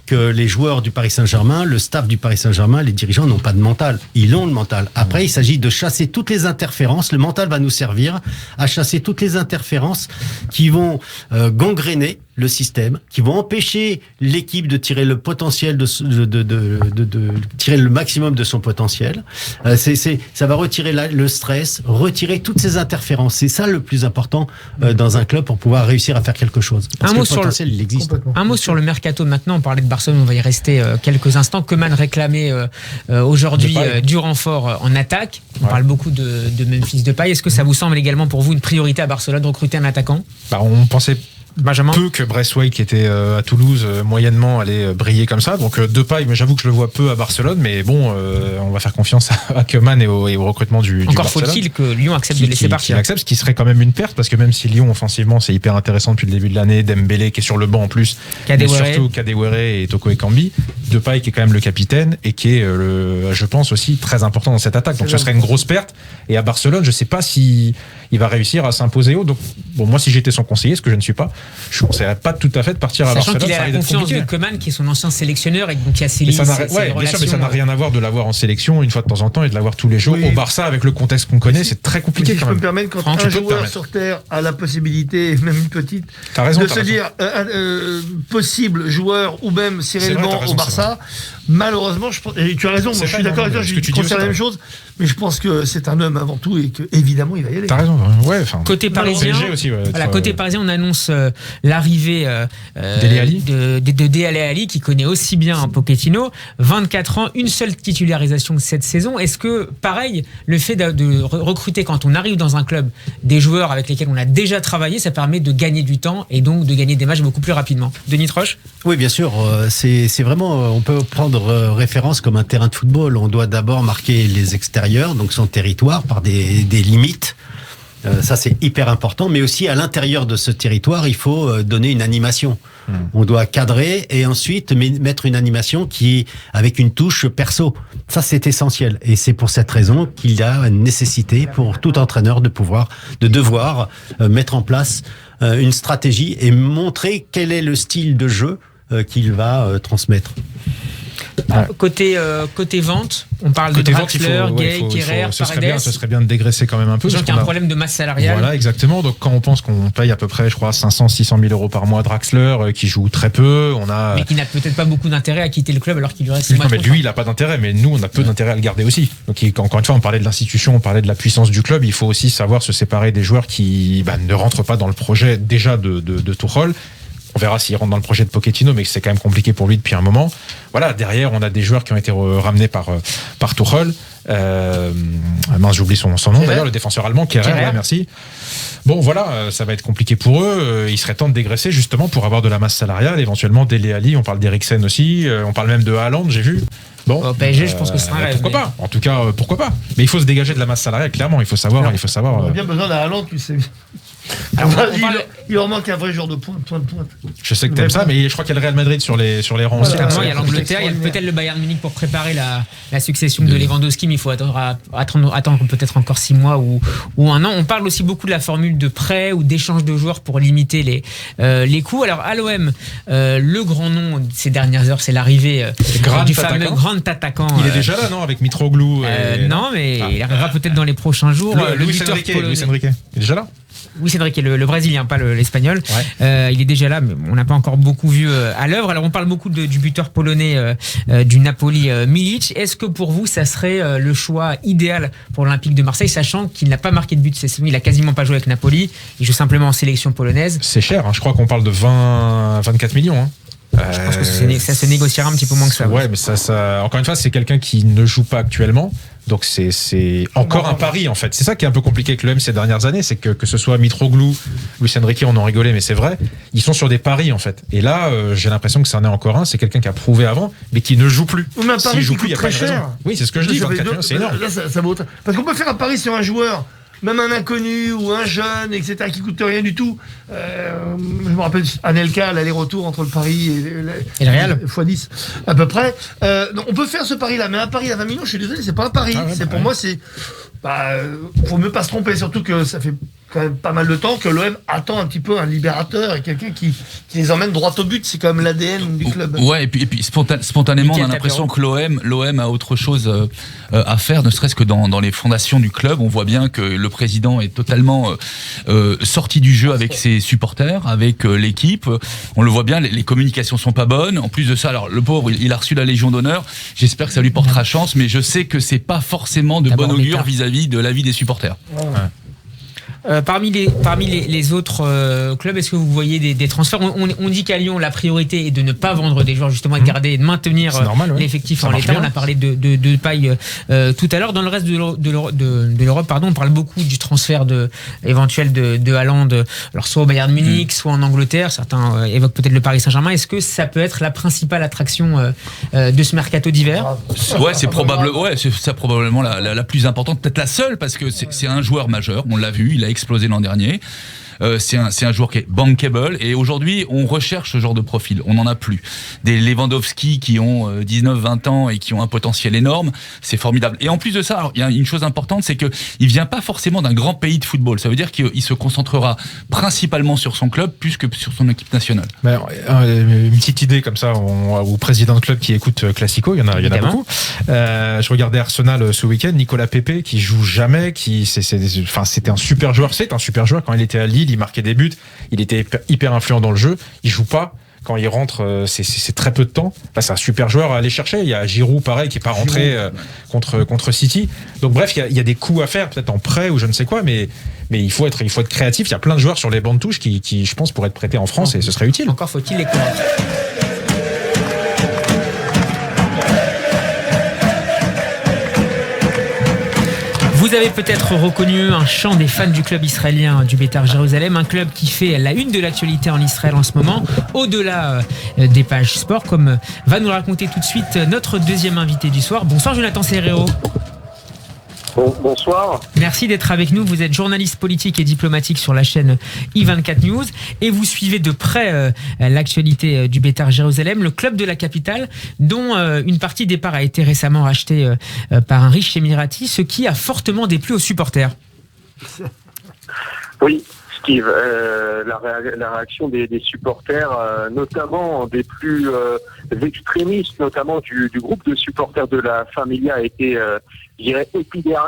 que les joueurs du Paris Saint-Germain, le staff du Paris Saint-Germain, les dirigeants n'ont pas de mental. Ils ont le mental. Après, il s'agit de chasser toutes les interférences. Le mental va nous servir à chasser toutes les interférences qui vont gangréner le système, qui vont empêcher l'équipe de tirer le potentiel, de tirer le maximum de son potentiel. Ça va retirer le stress, retirer toutes ces interférences. C'est ça le plus important dans un club pour pouvoir réussir à faire quelque chose. Parce que le potentiel, il existe. Un mot sur le mercato maintenant. On parlait de Barcelone, on va y rester quelques instants. Koeman réclamait aujourd'hui du renfort en attaque. On parle beaucoup de Memphis Depay. Est-ce que ça vous semble également pour vous une priorité à Barcelone de recruter un attaquant? On pensait peu que Braithwaite, qui était à Toulouse, moyennement allait briller comme ça. Donc Depay, mais j'avoue que je le vois peu à Barcelone, mais bon, on va faire confiance à Koeman et au recrutement du Encore Barcelone. Faut-il que Lyon accepte de laisser partir. Qu'il accepte, ce qui serait quand même une perte, parce que même si Lyon offensivement c'est hyper intéressant depuis le début de l'année, Dembélé qui est sur le banc en plus, mais surtout Kadewere et Toko Ekambi, Depay qui est quand même le capitaine et qui est je pense aussi très important dans cette attaque. Donc ce serait une grosse perte. Et à Barcelone, je sais pas si il va réussir à s'imposer haut. Donc moi, si j'étais son conseiller, ce que je ne suis pas, je ne conseillerais pas tout à fait de partir à Barcelone. Sachant qu'il a la confiance de Koeman, qui est son ancien sélectionneur et donc qui a ses listes. Bien sûr, mais ça n'a rien à voir de l'avoir en sélection une fois de temps en temps et de l'avoir tous les jours. Au Barça, avec le contexte qu'on connaît, c'est très compliqué quand même. Je peux me permettre, quand un joueur sur Terre a la possibilité, même une petite, de se dire possible joueur ou même Cyril Ban au Barça, malheureusement, et tu as raison, moi je suis d'accord avec toi, je considère la même chose, mais je pense que c'est un homme avant tout et que évidemment il va y aller. T'as raison, côté parisien, côté parisien, on annonce l'arrivée de Dele Alli, qui connaît aussi bien Pochettino, 24 ans, une seule titularisation cette saison. Est-ce que, pareil, le fait de recruter quand on arrive dans un club des joueurs avec lesquels on a déjà travaillé, ça permet de gagner du temps et donc de gagner des matchs beaucoup plus rapidement? Denis Troche? Oui, bien sûr. C'est vraiment, on peut prendre référence comme un terrain de football. On doit d'abord marquer les extérieurs, donc son territoire, par des limites. Ça, c'est hyper important. Mais aussi, à l'intérieur de ce territoire, il faut donner une animation. On doit cadrer et ensuite mettre une animation avec une touche perso. Ça, c'est essentiel. Et c'est pour cette raison qu'il y a une nécessité pour tout entraîneur de devoir mettre en place une stratégie et montrer quel est le style de jeu qu'il va transmettre. Côté vente, on parle de Draxler, Gay, Kerrer, ce serait bien de dégraisser quand même un peu. Parce qu'il y a un problème de masse salariale. Voilà, exactement. Donc quand on pense qu'on paye à peu près, je crois, 500-600 000 euros par mois Draxler, qui joue très peu, mais qui n'a peut-être pas beaucoup d'intérêt à quitter le club alors qu'il lui reste 6 mois. Non, mais lui, il n'a pas d'intérêt, mais nous, on a peu d'intérêt à le garder aussi. Donc encore une fois, on parlait de l'institution, on parlait de la puissance du club. Il faut aussi savoir se séparer des joueurs qui ne rentrent pas dans le projet déjà de Tuchel. On verra s'il rentre dans le projet de Pochettino, mais c'est quand même compliqué pour lui depuis un moment. Voilà, derrière, on a des joueurs qui ont été ramenés par Tuchel. J'oublie son nom d'ailleurs, le défenseur allemand, Kehrer, ouais, merci. Bon, voilà, ça va être compliqué pour eux. Il serait temps de dégraisser justement pour avoir de la masse salariale, éventuellement Dele Alli, on parle d'Eriksen aussi, on parle même de Haaland, j'ai vu. Bon, au PSG, je pense que c'est un rêve. Pourquoi pas ? En tout cas, pourquoi pas ? Mais il faut se dégager de la masse salariale, clairement. Il faut savoir. On a bien besoin d'un Haaland, tu sais. Alors, il leur manque un vrai joueur de pointe. Je sais que t'aimes ça, mais je crois qu'il y a le Real Madrid sur les rangs aussi. Il y a l'Angleterre, il y a peut-être le Bayern Munich pour préparer la succession de Lewandowski, mais il faut attendre peut-être encore 6 mois ou un an. On parle aussi beaucoup de la formule de prêt ou d'échange de joueurs pour limiter les coûts. Alors à l'OM, le grand nom de ces dernières heures, c'est l'arrivée du fameux grand attaquant. Il est déjà là, non, avec Mitroglou non, mais il arrivera peut-être dans les prochains jours. Luis Enrique, il est déjà là. Oui, c'est vrai qu'il est le Brésilien, pas l'Espagnol. Ouais. Il est déjà là, mais on n'a pas encore beaucoup vu à l'œuvre. Alors, on parle beaucoup du buteur polonais du Napoli, Milic. Est-ce que pour vous, ça serait le choix idéal pour l'Olympique de Marseille, sachant qu'il n'a pas marqué de but cette saison, il a quasiment pas joué avec Napoli, il joue simplement en sélection polonaise. C'est cher, hein. Je crois qu'on parle de 24 millions. Hein. Je pense que ça se négociera un petit peu moins que ça. Ouais, mais ça, encore une fois, c'est quelqu'un qui ne joue pas actuellement. Donc c'est encore un pari en fait. C'est ça qui est un peu compliqué avec l'OM ces dernières années, c'est que ce soit Mitroglou, Luis Enrique, on en rigolait, mais c'est vrai, ils sont sur des paris en fait. Et là, j'ai l'impression que c'en est encore un, c'est quelqu'un qui a prouvé avant, mais qui ne joue plus. Mais un pari qui coûte très cher. Oui, c'est ce que je dis, 24 millions, c'est énorme. Là, ça vaut... Parce qu'on peut faire un pari sur un joueur, même un inconnu ou un jeune, etc., qui coûte rien du tout. Je me rappelle Anelka, l'aller-retour entre le Paris et le Real x10 à peu près. Donc on peut faire ce pari-là, mais un pari à 20 millions, je suis désolé, c'est pas un pari. Pour moi, c'est faut mieux pas se tromper, surtout que ça fait quand même pas mal de temps que l'OM attend un petit peu un libérateur et quelqu'un qui les emmène droit au but. C'est quand même l'ADN du club. Ouais, et puis spontanément, on a l'impression que l'OM a autre chose à faire, ne serait-ce que dans les fondations du club. On voit bien que le président est totalement sorti du jeu avec ses supporters, avec l'équipe. On le voit bien, les communications sont pas bonnes. En plus de ça, alors le pauvre, il a reçu la Légion d'honneur. J'espère que ça lui portera chance, mais je sais que c'est pas forcément de bon augure vis-à-vis de l'avis des supporters. Parmi les autres clubs, est-ce que vous voyez des transferts ? On dit qu'à Lyon, la priorité est de ne pas vendre des joueurs, justement, et de garder et de maintenir l'effectif en l'état. On a parlé de Paille tout à l'heure. Dans le reste de l'Europe, on parle beaucoup du transfert éventuel de Haaland, alors soit au Bayern Munich, soit en Angleterre. Certains évoquent peut-être le Paris Saint-Germain. Est-ce que ça peut être la principale attraction de ce mercato d'hiver ? Ouais, c'est probablement la plus importante, peut-être la seule, parce que c'est un joueur majeur. On l'a vu, il a explosé l'an dernier. C'est un joueur qui est bankable et aujourd'hui on recherche ce genre de profil, on n'en a plus. Des Lewandowski qui ont 19-20 ans et qui ont un potentiel énorme, c'est formidable. Et en plus de ça, alors, il y a une chose importante, c'est qu'il vient pas forcément d'un grand pays de football, ça veut dire qu'il se concentrera principalement sur son club plus que sur son équipe nationale. Une petite idée comme ça au président de club qui écoute Classico, il y en a beaucoup. Je regardais Arsenal ce week-end, Nicolas Pepe qui joue jamais, c'était un super joueur, quand il était à Lille, il marquait des buts, il était hyper influent dans le jeu, il joue pas. Quand il rentre, c'est très peu de temps. Là, c'est un super joueur à aller chercher. Il y a Giroud, pareil, qui n'est pas rentré contre City. Donc bref, il y a des coups à faire, peut-être en prêt ou je ne sais quoi, mais il faut être créatif. Il y a plein de joueurs sur les bancs de touche qui, je pense, pourraient être prêtés en France et ce serait utile. Encore faut-il les connaître. Vous avez peut-être reconnu un chant des fans du club israélien du Beitar Jérusalem, un club qui fait la une de l'actualité en Israël en ce moment, au-delà des pages sport, comme va nous le raconter tout de suite notre deuxième invité du soir. Bonsoir Jonathan Serrero. Bonsoir. Merci d'être avec nous. Vous êtes journaliste politique et diplomatique sur la chaîne I24 News et vous suivez de près l'actualité du Beitar Jérusalem, le club de la capitale dont une partie des parts a été récemment rachetée par un riche émirati, ce qui a fortement déplu aux supporters. Oui, Steve, la réaction des supporters, notamment des plus extrémistes, notamment du groupe de supporters de la Familia, a été je dirais,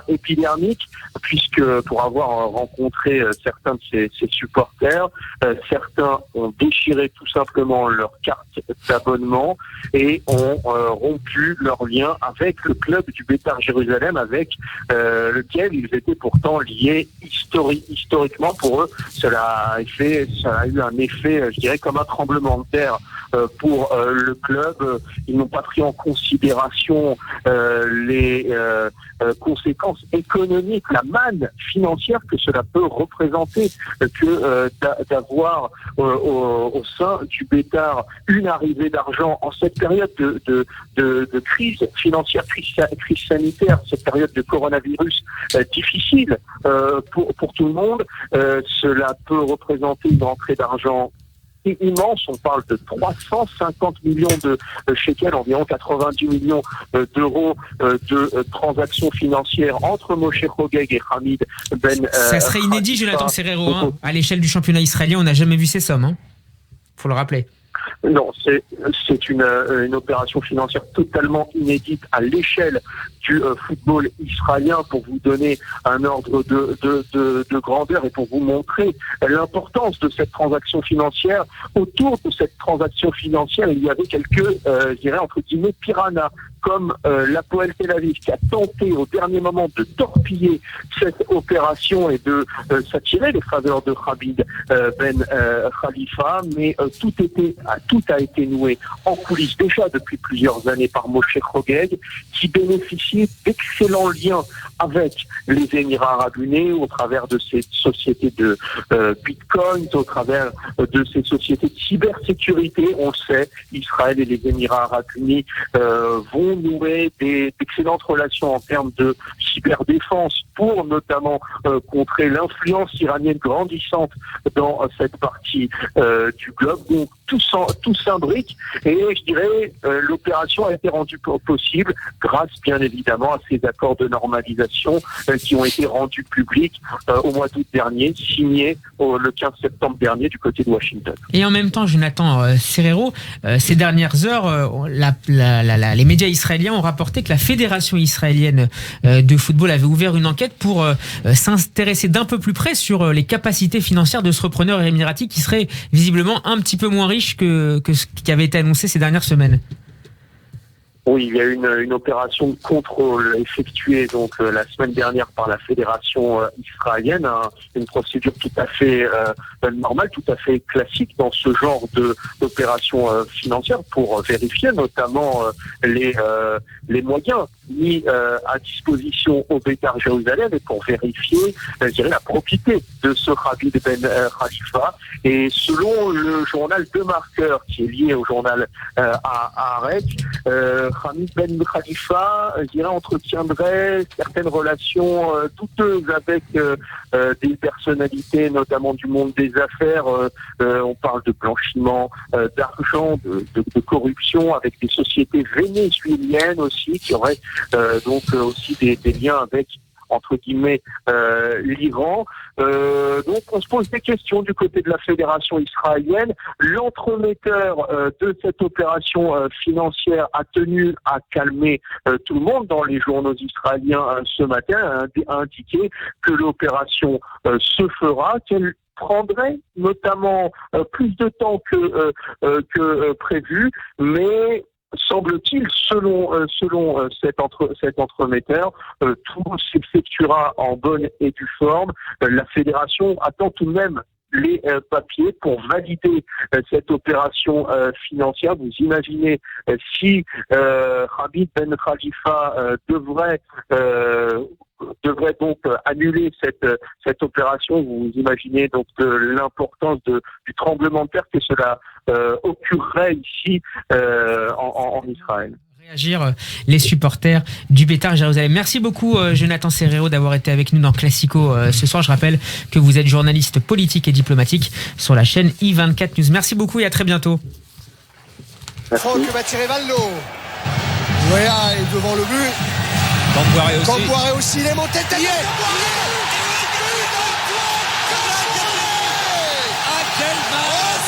épidermique, puisque pour avoir rencontré certains de ces supporters, certains ont déchiré tout simplement leur carte d'abonnement et ont rompu leur lien avec le club du Beitar Jérusalem, avec lequel ils étaient pourtant liés historiquement. Pour eux, ça a eu un effet, je dirais, comme un tremblement de terre pour le club. Ils n'ont pas pris en considération les conséquences économiques, la manne financière que cela peut représenter, que d'avoir au sein du Beitar une arrivée d'argent en cette période de crise financière, crise sanitaire, cette période de coronavirus difficile pour tout le monde. Cela peut représenter une rentrée d'argent immense. On parle de 350 millions de shekels, environ 90 millions d'euros de transactions financières entre Moshe Hogeg et Hamid Ben. Ça serait inédit, Jonathan Serrero. À l'échelle du championnat israélien, on n'a jamais vu ces sommes. Faut le rappeler. Non, c'est une opération financière totalement inédite à l'échelle du football israélien, pour vous donner un ordre de grandeur et pour vous montrer l'importance de cette transaction financière. Autour de cette transaction financière, il y avait quelques, je dirais, entre guillemets, piranhas, comme l'Hapoel Tel Aviv, qui a tenté au dernier moment de torpiller cette opération et de s'attirer les faveurs de Hamid Ben Khalifa, mais tout a été noué en coulisses déjà depuis plusieurs années par Moshe Hogeg, qui bénéficiait d'excellents liens avec les Émirats Arabes Unis au travers de ces sociétés de Bitcoin, au travers de ces sociétés de cybersécurité. On le sait, Israël et les Émirats Arabes Unis vont nouer d'excellentes relations en termes de cyberdéfense pour notamment contrer l'influence iranienne grandissante dans cette partie du globe. Donc tout s'imbrique et je dirais l'opération a été rendue possible grâce bien évidemment à ces accords de normalisation qui ont été rendus publics au mois d'août dernier, signés le 15 septembre dernier du côté de Washington. Et en même temps, Jonathan Serrero, ces dernières heures, les médias israéliens ont rapporté que la Fédération israélienne de football avait ouvert une enquête pour s'intéresser d'un peu plus près sur les capacités financières de ce repreneur émirati qui serait visiblement un petit peu moins riche que ce qui avait été annoncé ces dernières semaines. Oui, il y a une opération de contrôle effectuée donc la semaine dernière par la fédération israélienne, une procédure tout à fait normale, tout à fait classique dans ce genre d'opération financière pour vérifier notamment les moyens mis à disposition au Beitar Jérusalem et pour vérifier, je dirais, la probité de ce Hamid Ben Khalifa. Et selon le journal De Marqueur, qui est lié au journal Haaretz, Hamid Ben Khalifa, je dirais, entretiendrait certaines relations douteuses avec des personnalités, notamment du monde des affaires. On parle de blanchiment d'argent, de corruption, avec des sociétés vénézuéliennes aussi, qui auraient donc aussi des liens avec, entre guillemets, l'Iran. Donc on se pose des questions du côté de la fédération israélienne. L'entremetteur de cette opération financière a tenu à calmer tout le monde dans les journaux israéliens ce matin, a indiqué que l'opération se fera, qu'elle prendrait notamment plus de temps que prévu, mais semble-t-il, selon cet entremetteur, tout s'effectuera en bonne et due forme. La fédération attend tout de même les papiers pour valider cette opération financière. Vous imaginez si Hamid Ben Khalifa devrait donc annuler cette opération. Vous imaginez donc l'importance du tremblement de terre que cela occurrerait ici en Israël. Réagir les supporters du Beitar Jérusalem. Merci beaucoup Jonathan Serrero d'avoir été avec nous dans Classico ce soir. Je rappelle que vous êtes journaliste politique et diplomatique sur la chaîne I24 News. Merci beaucoup et à très bientôt. Franck va tirer Vallo. Wea est devant le but. Camboire aussi, il est monté taillé.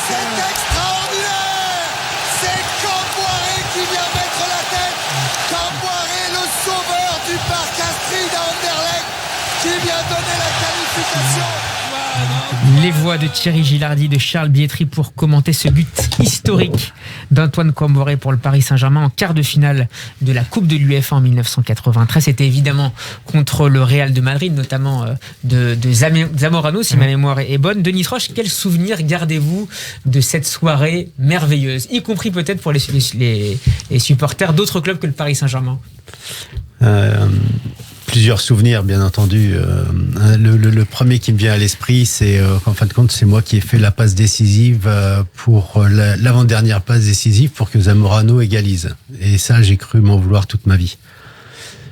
C'est extraordinaire. C'est Camboire qui vient mettre la tête. Camboire, le sauveur du parc qui vient donner la qualification. Les voix de Thierry Gilardi, de Charles Bietri pour commenter ce but historique d'Antoine Kombouaré pour le Paris Saint-Germain en quart de finale de la Coupe de l'UEFA en 1993. C'était évidemment contre le Real de Madrid, notamment de Zamorano, si ma mémoire est bonne. Denis Roche, quel souvenir gardez-vous de cette soirée merveilleuse, y compris peut-être pour les supporters d'autres clubs que le Paris Saint-Germain? Plusieurs souvenirs, bien entendu. Le premier qui me vient à l'esprit, c'est qu'en fin de compte, c'est moi qui ai fait la passe décisive pour l'avant-dernière passe décisive pour que Zamorano égalise. Et ça, j'ai cru m'en vouloir toute ma vie.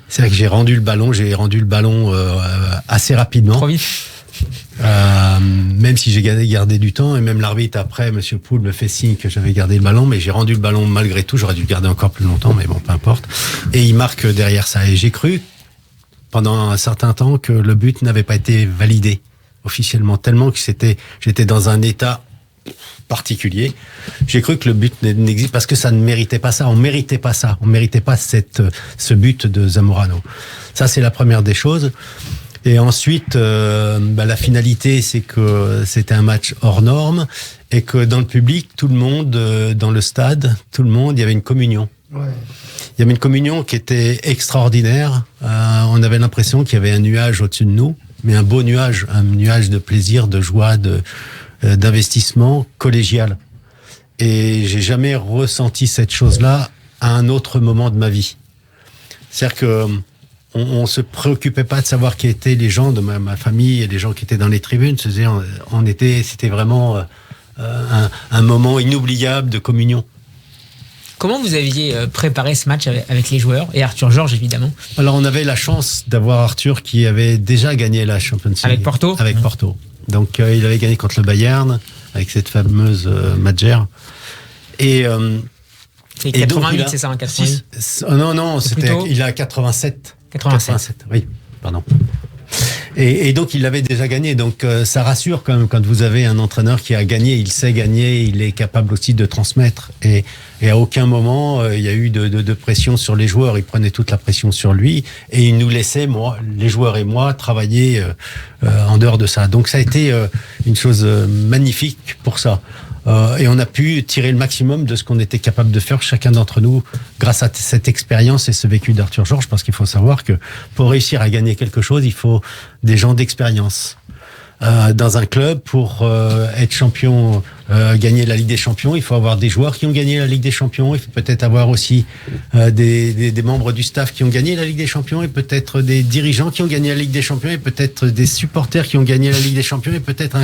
C'est vrai que j'ai rendu le ballon assez rapidement. Trop vite. Même si j'ai gardé du temps, et même l'arbitre après, Monsieur Poul me fait signe que j'avais gardé le ballon, mais j'ai rendu le ballon malgré tout. J'aurais dû le garder encore plus longtemps, mais bon, peu importe. Et il marque derrière ça. Et j'ai cru pendant un certain temps que le but n'avait pas été validé officiellement, tellement que j'étais dans un état particulier. J'ai cru que le but n'existe parce que ça ne méritait pas ça. On méritait pas ce but de Zamorano. Ça, c'est la première des choses. Et ensuite, la finalité, c'est que c'était un match hors norme et que dans le public, tout le monde, dans le stade, il y avait une communion. Ouais. Il y avait une communion qui était extraordinaire. On avait l'impression qu'il y avait un nuage au-dessus de nous, mais un beau nuage, un nuage de plaisir, de joie, d'investissement collégial. Et j'ai jamais ressenti cette chose-là à un autre moment de ma vie. C'est-à-dire que on se préoccupait pas de savoir qui étaient les gens de ma famille et les gens qui étaient dans les tribunes. C'était vraiment un moment inoubliable de communion. Comment vous aviez préparé ce match avec les joueurs et Arthur Georges, évidemment? Alors, on avait la chance d'avoir Arthur qui avait déjà gagné la Champions League. Avec Porto? Avec Porto. Donc, il avait gagné contre le Bayern, avec cette fameuse Madjer. Et 88, donc, c'est ça, en 88? Non, il a 87. 87, oui, pardon. Et donc, il l'avait déjà gagné. Donc, ça rassure quand même quand vous avez un entraîneur qui a gagné, il sait gagner, il est capable aussi de transmettre. Et à aucun moment, il y a eu de pression sur les joueurs. Il prenait toute la pression sur lui et il nous laissait, les joueurs et moi, travailler en dehors de ça. Donc, ça a été une chose magnifique pour ça. Et on a pu tirer le maximum de ce qu'on était capable de faire chacun d'entre nous grâce à cette expérience et ce vécu d'Arthur Georges, parce qu'il faut savoir que pour réussir à gagner quelque chose, il faut des gens d'expérience. Dans un club, pour être champion, gagner la Ligue des Champions, il faut avoir des joueurs qui ont gagné la Ligue des Champions, il faut peut-être avoir aussi des membres du staff qui ont gagné la Ligue des Champions, et peut-être des dirigeants qui ont gagné la Ligue des Champions, et peut-être des supporters qui ont gagné la Ligue des Champions, et peut-être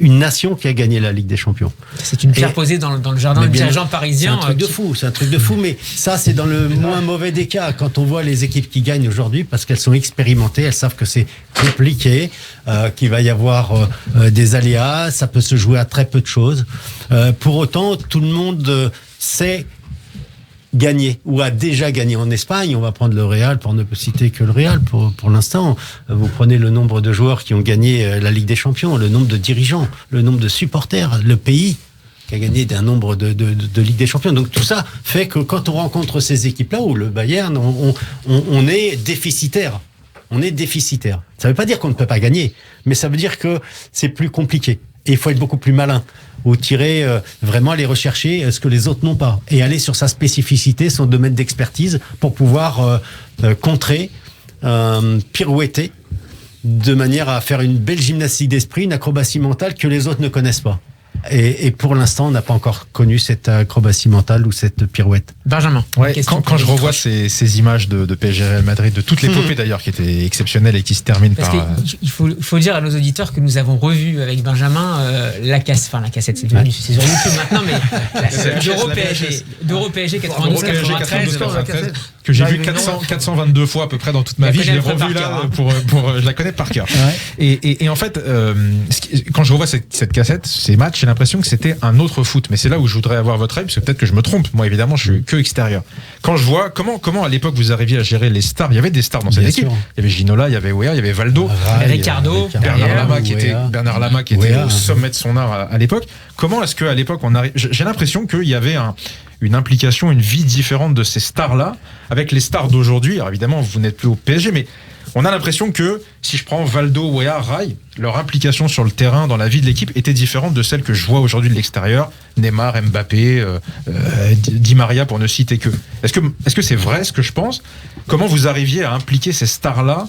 une nation qui a gagné la Ligue des Champions. C'est une pierre posée dans le jardin du dirigeant parisien. C'est un truc de fou, mais ça, c'est dans le moins mauvais des cas. Quand on voit les équipes qui gagnent aujourd'hui, parce qu'elles sont expérimentées, elles savent que c'est compliqué, qu'il va y avoir des aléas, ça peut se jouer à très peu de choses. Pour autant, tout le monde sait gagner ou a déjà gagné. En Espagne, on va prendre le Real pour ne citer que le Real pour l'instant. Vous prenez le nombre de joueurs qui ont gagné la Ligue des Champions, le nombre de dirigeants, le nombre de supporters, le pays qui a gagné d'un nombre de Ligue des Champions. Donc tout ça fait que quand on rencontre ces équipes-là, ou le Bayern, on est déficitaire. On est déficitaire. Ça ne veut pas dire qu'on ne peut pas gagner, mais ça veut dire que c'est plus compliqué. Et il faut être beaucoup plus malin, ou vraiment aller rechercher ce que les autres n'ont pas, et aller sur sa spécificité, son domaine d'expertise, pour pouvoir contrer, pirouetter, de manière à faire une belle gymnastique d'esprit, une acrobatie mentale que les autres ne connaissent pas. Et pour l'instant, on n'a pas encore connu cette acrobatie mentale ou cette pirouette. Benjamin. Ouais, quand je revois ces images de PSG Real Madrid, de toute l'épopée d'ailleurs, qui était exceptionnelle et qui se termine par... Il faut dire à nos auditeurs que nous avons revu avec Benjamin la cassette, c'est devenu, c'est sur YouTube maintenant, mais d'Euro PSG 92-93. Que j'ai vu 422 fois à peu près dans toute ma vie, je l'ai revu là, je la connais par cœur. Ouais. Et en fait, quand je revois cette cassette, ces matchs, j'ai l'impression que c'était un autre foot. Mais c'est là où je voudrais avoir votre avis, parce que peut-être que je me trompe. Moi, évidemment, je suis que extérieur. Quand je vois comment à l'époque vous arriviez à gérer les stars, il y avait des stars dans cette équipe. Il y avait Ginola, il y avait Weah, il y avait Valdo, Ricardo, Bernard Lama qui était au sommet de son art à l'époque. Comment est-ce qu'à l'époque on arrive... J'ai l'impression qu'il y avait une implication, une vie différente de ces stars-là avec les stars d'aujourd'hui. Alors évidemment, vous n'êtes plus au PSG, mais On a l'impression que, si je prends Valdo, Weah, Rai, leur implication sur le terrain, dans la vie de l'équipe, était différente de celle que je vois aujourd'hui de l'extérieur. Neymar, Mbappé, Di Maria, pour ne citer que. Est-ce que c'est vrai ce que je pense ? Comment vous arriviez à impliquer ces stars-là,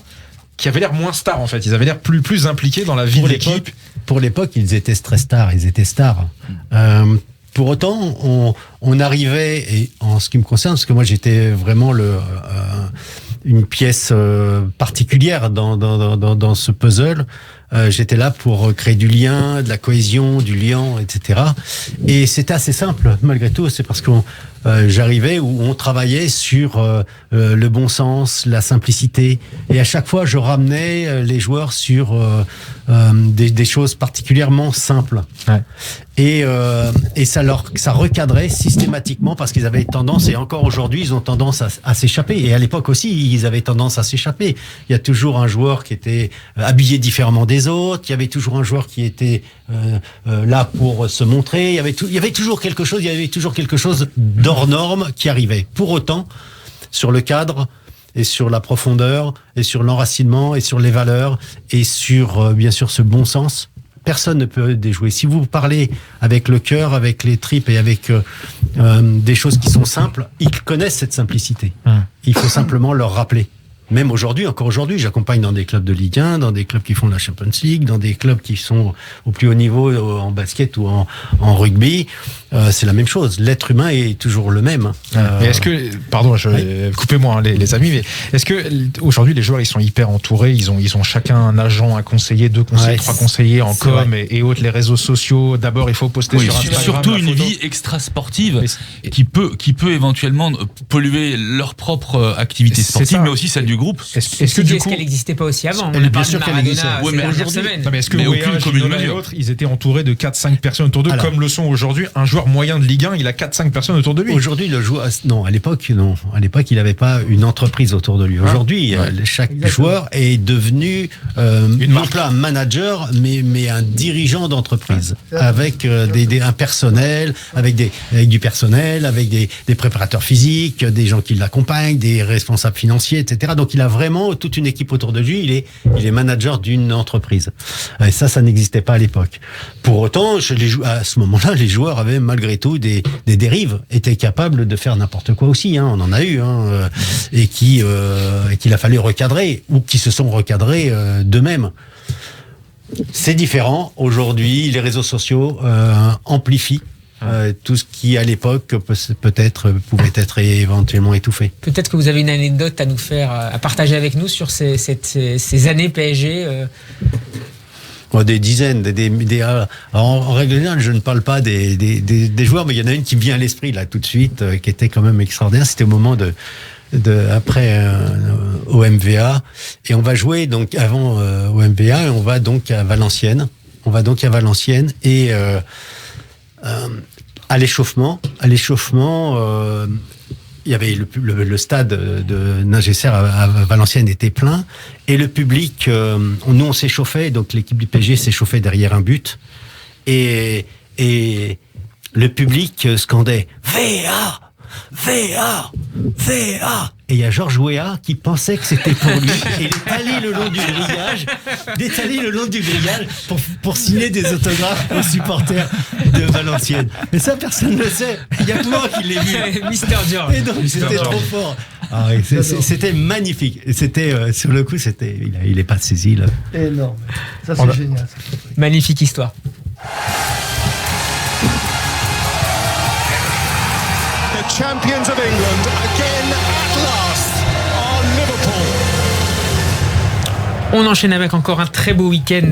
qui avaient l'air moins stars en fait ? Ils avaient l'air plus impliqués dans la vie de l'équipe. Pour l'époque, ils étaient très stars, ils étaient stars. Pour autant, on arrivait, et en ce qui me concerne, parce que moi j'étais vraiment une pièce particulière dans ce puzzle. J'étais là pour créer du lien, de la cohésion, du lien, etc. Et c'était assez simple, malgré tout. C'est parce que j'arrivais où on travaillait sur le bon sens, la simplicité. Et à chaque fois, je ramenais les joueurs sur des choses particulièrement simples. Ouais. Et ça recadrait systématiquement parce qu'ils avaient tendance, et encore aujourd'hui, ils ont tendance à s'échapper. Et à l'époque aussi, ils avaient tendance à s'échapper. Il y a toujours un joueur qui était habillé différemment des autres. Il y avait toujours un joueur qui était là pour se montrer. Il y avait toujours quelque chose hors norme qui arrivait. Pour autant, sur le cadre et sur la profondeur et sur l'enracinement et sur les valeurs et sur bien sûr ce bon sens, personne ne peut déjouer. Si vous parlez avec le cœur, avec les tripes et avec des choses qui sont simples, ils connaissent cette simplicité. Il faut simplement leur rappeler. Même aujourd'hui, encore aujourd'hui, j'accompagne dans des clubs de Ligue 1, dans des clubs qui font la Champions League, dans des clubs qui sont au plus haut niveau en basket ou en rugby. C'est la même chose. L'être humain est toujours le même. Mais est-ce que, pardon, coupez-moi les amis, mais est-ce que aujourd'hui les joueurs ils sont hyper entourés, ils ont chacun un agent, un conseiller, 2 conseillers, 3 conseillers en com et autres, les réseaux sociaux. D'abord, il faut poster sur Instagram. Surtout une vie extra sportive qui peut éventuellement polluer leur propre activité sportive, mais aussi celle du groupe. Est-ce qu'elle n'existait pas aussi avant? Bien sûr qu'elle existait. Mais est-ce que aucune et autres, ils étaient entourés de 4-5 personnes autour d'eux, comme le sont aujourd'hui un joueur moyen de Ligue 1, il a 4-5 personnes autour de lui. Aujourd'hui, le joueur, non, à l'époque, il n'avait pas une entreprise autour de lui. Aujourd'hui, chaque joueur est devenu non pas un manager, mais un dirigeant d'entreprise, avec un personnel, avec du personnel, avec des préparateurs physiques, des gens qui l'accompagnent, des responsables financiers, etc. Donc, il a vraiment toute une équipe autour de lui. Il est manager d'une entreprise. Et ça n'existait pas à l'époque. Pour autant, à ce moment-là, les joueurs avaient malgré tout des dérives, étaient capables de faire n'importe quoi aussi. On en a eu, et qu'il a fallu recadrer ou qui se sont recadrés d'eux-mêmes. C'est différent. Aujourd'hui, les réseaux sociaux amplifient tout ce qui, à l'époque, peut-être pouvait être éventuellement étouffé. Peut-être que vous avez une anecdote à nous faire, à partager avec nous sur ces années PSG. Des dizaines, en règle générale, je ne parle pas des joueurs, mais il y en a une qui me vient à l'esprit là tout de suite, qui était quand même extraordinaire. C'était au moment après au MVA, et on va jouer donc avant au MVA, et on va donc à Valenciennes. Et à l'échauffement, il y avait le stade de Ningesser à Valenciennes était plein, et le public, nous on s'échauffait, donc l'équipe du PSG s'échauffait derrière un but, et le public scandait VA, VA, VA. Et il y a Georges Weah qui pensait que c'était pour lui, et il est allé le long du grillage pour signer des autographes aux supporters de Valenciennes. Mais ça, personne ne le sait. Il y a que moi qui l'ai vu. Mister George. Et donc, c'était trop fort. C'était magnifique. C'était, sur le coup, il n'est pas saisi, là. Énorme. Ça, c'est génial. Magnifique histoire. Champions of England again at last are Liverpool. On enchaîne avec encore un très beau week-end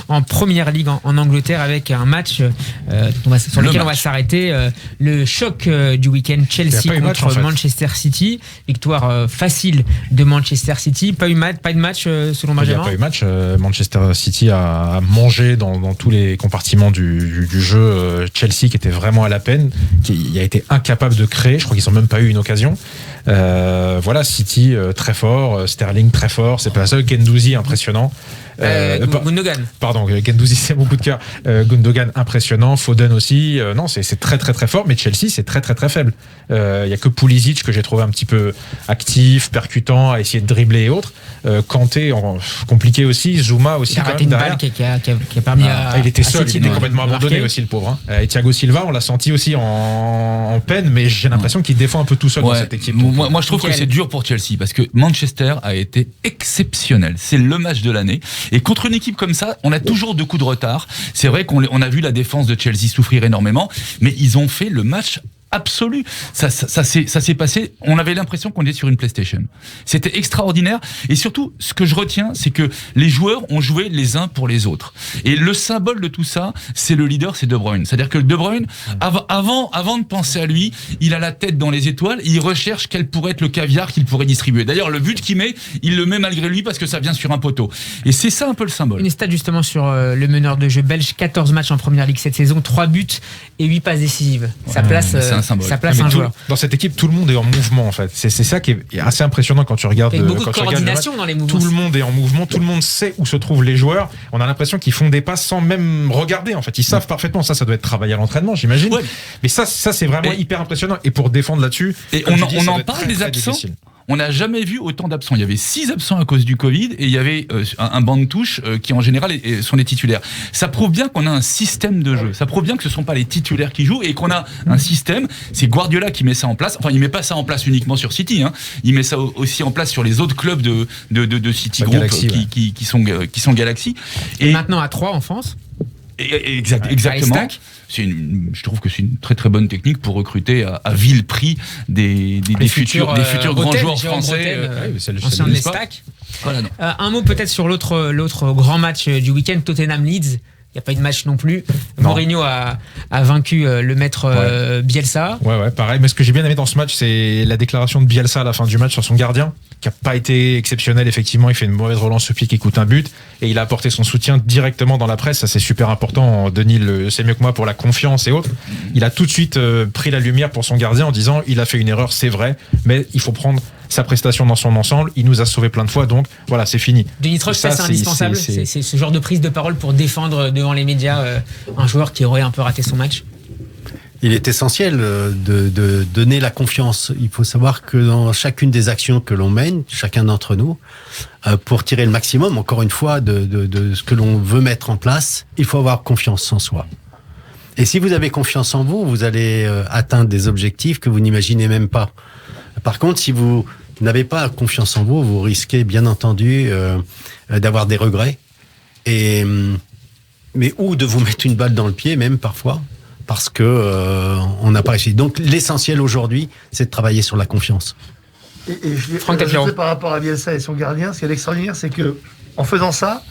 en Première Ligue en Angleterre, avec un match sur lequel on va s'arrêter. Le choc du week-end, Chelsea contre Manchester City. Victoire facile de Manchester City. Pas de match selon Benjamin. Il n'y a pas eu match. Manchester City a mangé dans tous les compartiments du jeu. Chelsea, qui était vraiment à la peine, qui a été incapable de créer. Je crois qu'ils n'ont même pas eu une occasion. City très fort, Sterling très fort, c'est pas la seule. Guendouzi impressionnant. Gundogan. Pardon, Guendouzi, c'est mon coup de cœur. Gundogan, impressionnant. Foden aussi. Non, c'est très très très fort. Mais Chelsea, c'est très très très faible. Il y a que Pulisic que j'ai trouvé un petit peu actif, percutant, à essayer de dribbler et autres. Kanté, compliqué aussi. Zouma aussi. Il a raté une balle qui a permis à. Il était seul, City il était complètement abandonné aussi, le pauvre. Et Thiago Silva, on l'a senti aussi en peine, mais j'ai l'impression qu'il défend un peu tout seul dans cette équipe. Moi, je trouve que c'est dur pour Chelsea parce que Manchester a été exceptionnel. C'est le match de l'année. Et contre une équipe comme ça, on a toujours 2 coups de retard. C'est vrai qu'on a vu la défense de Chelsea souffrir énormément, mais ils ont fait le match absolu. Ça s'est passé. On avait l'impression qu'on était sur une PlayStation. C'était extraordinaire. Et surtout, ce que je retiens, c'est que les joueurs ont joué les uns pour les autres. Et le symbole de tout ça, c'est le leader, c'est De Bruyne. C'est-à-dire que De Bruyne, avant de penser à lui, il a la tête dans les étoiles et il recherche quel pourrait être le caviar qu'il pourrait distribuer. D'ailleurs, le but qu'il met, il le met malgré lui parce que ça vient sur un poteau. Et c'est ça un peu le symbole. Une stat justement sur le meneur de jeu belge, 14 matchs en première ligue cette saison, 3 buts et 8 passes décisives. Ça place un joueur. Dans cette équipe, tout le monde est en mouvement en fait. C'est ça qui est assez impressionnant quand tu regardes. Il y a beaucoup de coordination dans les mouvements. Tout le monde est en mouvement, tout le monde sait où se trouvent les joueurs. On a l'impression qu'ils font des passes sans même regarder en fait. Ils savent parfaitement. Ça doit être travaillé à l'entraînement, j'imagine. Ouais. Mais ça c'est vraiment hyper impressionnant. Et pour défendre là-dessus, et on en parle des absents. On n'a jamais vu autant d'absents. Il y avait 6 absents à cause du Covid et il y avait un banc de touche qui en général sont les titulaires. Ça prouve bien qu'on a un système de jeu. Ça prouve bien que ce ne sont pas les titulaires qui jouent et qu'on a un système. C'est Guardiola qui met ça en place. Enfin, il met pas ça en place uniquement sur City. Hein. Il met ça aussi en place sur les autres clubs de City Group qui sont Galaxy. Et maintenant à 3 en France. Exactement. Je trouve que c'est une très très bonne technique pour recruter à vil prix des futurs grands joueurs français. Ancien de l'Estac. Voilà, un mot peut-être sur l'autre grand match du week-end, Tottenham-Leeds. Il n'y a pas eu de match non plus. Non. Mourinho a vaincu le maître Bielsa. Ouais, pareil. Mais ce que j'ai bien aimé dans ce match, c'est la déclaration de Bielsa à la fin du match sur son gardien, qui n'a pas été exceptionnel. Effectivement, il fait une mauvaise relance au pied qui coûte un but. Et il a apporté son soutien directement dans la presse. Ça, c'est super important. Denis le sait mieux que moi pour la confiance et autres. Il a tout de suite pris la lumière pour son gardien en disant il a fait une erreur, c'est vrai, mais il faut prendre sa prestation dans son ensemble. Il nous a sauvé plein de fois, donc voilà, c'est fini. Denis Troche, ça c'est indispensable. C'est ce genre de prise de parole pour défendre devant les médias un joueur qui aurait un peu raté son match. Il est essentiel de donner la confiance. Il faut savoir que dans chacune des actions que l'on mène, chacun d'entre nous, pour tirer le maximum, encore une fois, de ce que l'on veut mettre en place, il faut avoir confiance en soi. Et si vous avez confiance en vous, vous allez atteindre des objectifs que vous n'imaginez même pas. Par contre, si vous n'avez pas confiance en vous, vous risquez bien entendu d'avoir des regrets, mais ou de vous mettre une balle dans le pied même parfois, parce que on n'a pas réussi. Donc l'essentiel aujourd'hui, c'est de travailler sur la confiance. Et je sais par rapport à Bielsa et son gardien, ce qui est extraordinaire, c'est que en faisant ça,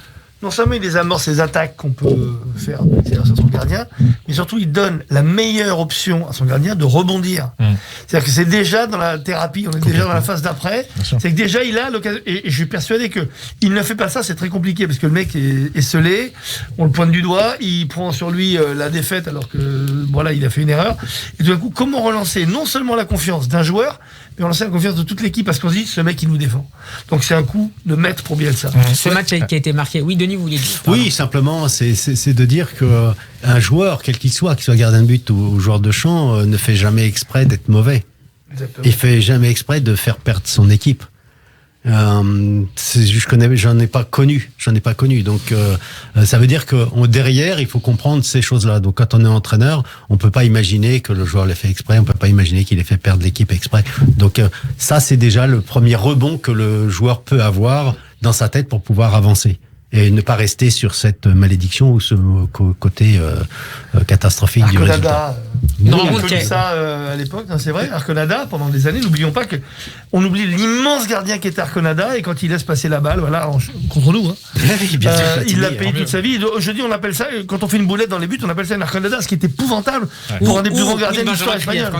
non seulement il désamorce ces attaques qu'on peut faire sur son gardien, mais surtout il donne la meilleure option à son gardien de rebondir. C'est-à-dire que c'est déjà dans la thérapie, on est déjà dans la phase d'après. C'est que déjà il a l'occasion, et je suis persuadé que il ne fait pas ça, c'est très compliqué parce que le mec est scellé, on le pointe du doigt, il prend sur lui la défaite alors que voilà, il a fait une erreur. Et tout d'un coup, comment relancer non seulement la confiance d'un joueur, mais relancer la confiance de toute l'équipe parce qu'on se dit ce mec il nous défend. Donc c'est un coup de maître pour Bielsa. Ce match qui a été marqué. Oui, Denis, vous vouliez dire? Oui, simplement, c'est de dire que un joueur, quel qu'il soit gardien de but ou joueur de champ, ne fait jamais exprès d'être mauvais. Exactement. Il fait jamais exprès de faire perdre son équipe. J'en ai pas connu. Donc, ça veut dire que derrière, il faut comprendre ces choses-là. Donc, quand on est entraîneur, on peut pas imaginer que le joueur l'ait fait exprès. On peut pas imaginer qu'il ait fait perdre l'équipe exprès. Donc, ça, c'est déjà le premier rebond que le joueur peut avoir dans sa tête pour pouvoir avancer. Et ne pas rester sur cette malédiction ou ce côté catastrophique du résultat. On a connu ça à l'époque, c'est vrai. Arconada, pendant des années, n'oublions pas que on oublie l'immense gardien qui était Arconada et quand il laisse passer la balle, voilà, contre nous, hein, il l'a payé toute sa vie. Aujourd'hui, on appelle ça, quand on fait une boulette dans les buts, on appelle ça une Arconada, ce qui est épouvantable pour un des plus grands gardiens de l'histoire espagnole.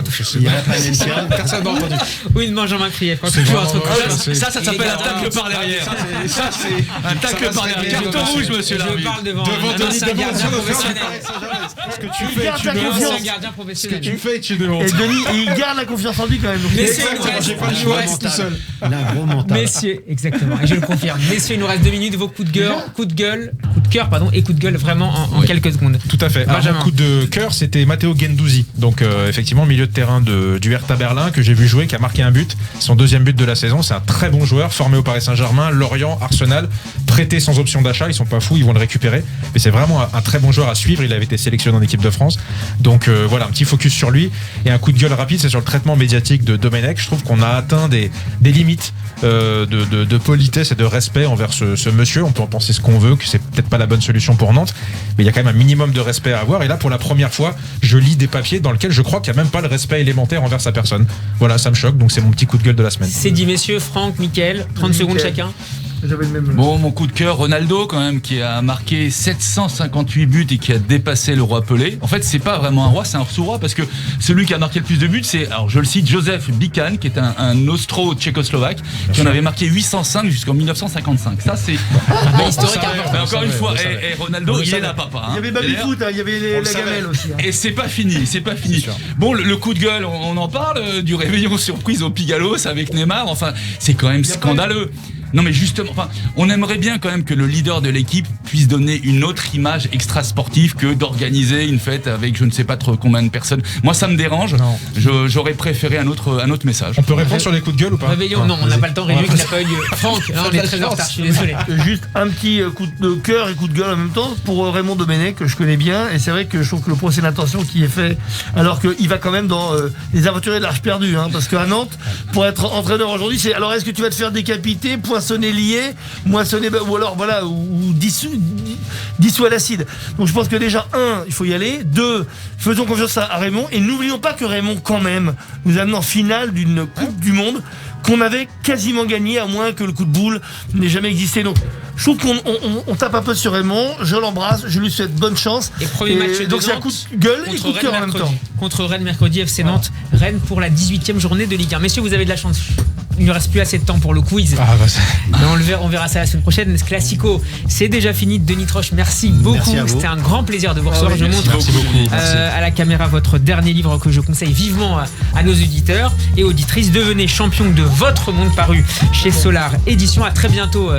Personne n'a entendu. Oui, de Benjamin Krief. Ça s'appelle un tacle par derrière. Ça, c'est un tacle par derrière. Carton rouge, monsieur l'arbitre. Je parle devant un ancien gardien professionnel. Ce que tu fais, tu professionnel. Tu fais, tu demandes. Et Denis, il garde la confiance en lui quand même. Donc, Messieurs, J'ai pas le choix, tout seul. L'agro mental. Messieurs, exactement, et je le confirme. Messieurs, il nous reste 2 minutes. Vos coups de cœur, coup de cœur, et coup de gueule vraiment en quelques secondes. Tout à fait. Benjamin. Un coup de cœur, c'était Matteo Guendouzi. Donc effectivement, milieu de terrain du Hertha Berlin que j'ai vu jouer, qui a marqué un but, son 2e but de la saison. C'est un très bon joueur, formé au Paris Saint-Germain, Lorient, Arsenal, prêté sans option d'achat. Ils sont pas fous, ils vont le récupérer. Mais c'est vraiment un très bon joueur à suivre. Il avait été sélectionné en équipe de France. Donc voilà, un petit focus sur lui. Et un coup de gueule rapide, c'est sur le traitement médiatique de Domenech. Je trouve qu'on a atteint des limites de politesse et de respect envers ce monsieur. On peut en penser ce qu'on veut, que c'est peut-être pas la bonne solution pour Nantes, mais il y a quand même un minimum de respect à avoir. Et là, pour la première fois, je lis des papiers dans lesquels je crois qu'il n'y a même pas le respect élémentaire envers sa personne. Voilà, ça me choque, donc c'est mon petit coup de gueule de la semaine. C'est dit, messieurs. Franck, Mickaël, 30 secondes chacun. J'avais le même. Bon, mon coup de cœur, Ronaldo quand même, qui a marqué 758 buts et qui a dépassé le roi Pelé. En fait, c'est pas vraiment un roi, c'est un sous-roi, parce que celui qui a marqué le plus de buts, c'est, alors je le cite, Josef Bican, qui est un austro-tchécoslovaque, qui en avait marqué 805 jusqu'en 1955. Ça, c'est historique. Mais encore une fois, et Ronaldo, il est là, papa. Il y avait Baby-Foot, il y avait la gamelle aussi. Et c'est pas fini, c'est pas fini. Bon, le coup de gueule, on en parle, du réveillon surprise au Pigalos avec Neymar, enfin, c'est quand même scandaleux. Non mais justement, enfin, on aimerait bien quand même que le leader de l'équipe puisse donner une autre image extra-sportive que d'organiser une fête avec je ne sais pas trop combien de personnes. Moi ça me dérange. J'aurais préféré un autre message. On peut répondre sur les coups de gueule ou pas? Réveillon, non, on n'a pas le temps. Réveillon qui n'a pas eu lieu. Franck, on est très en retard, je suis désolé. Juste un petit coup de cœur et coup de gueule en même temps pour Raymond Domenech, que je connais bien, et c'est vrai que je trouve que le procès d'intention qui est fait, alors qu'il va quand même dans les aventuriers de l'Arche perdue, parce qu'à Nantes, pour être entraîneur aujourd'hui, c'est alors est-ce que tu vas te faire décapiter, poinçonner lié, moissonner, ou alors voilà, ou dissous à l'acide. Donc je pense que déjà, il faut y aller. 2, faisons confiance à Raymond, et n'oublions pas que Raymond, quand même, nous amène en finale d'une Coupe du Monde qu'on avait quasiment gagné, à moins que le coup de boule n'ait jamais existé. Donc je trouve qu'on tape un peu sur Raymond, je l'embrasse, je lui souhaite bonne chance. Et premier match de donc c'est un coup de gueule et coup de cœur en même temps. Contre Rennes mercredi, FC Nantes, Rennes pour la 18e journée de Ligue 1. Messieurs, vous avez de la chance. Il ne reste plus assez de temps pour le quiz. Mais on verra ça la semaine prochaine. Ce Classico, c'est déjà fini. Denis Troche, merci beaucoup. C'était un grand plaisir de vous recevoir. Je montre à la caméra votre dernier livre que je conseille vivement à nos auditeurs et auditrices. Devenez champion de votre monde, paru chez Solar Édition. À très bientôt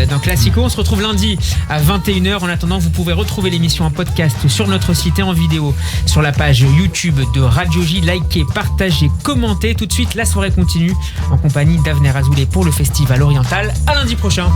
dans Classico. On se retrouve lundi à 21h. En attendant, vous pouvez retrouver l'émission en podcast sur notre site et en vidéo sur la page YouTube de Radio J. Likez, partagez, commentez. Tout de suite, la soirée continue en compagnie d'Avner Azoulay pour le Festival Oriental. À lundi prochain.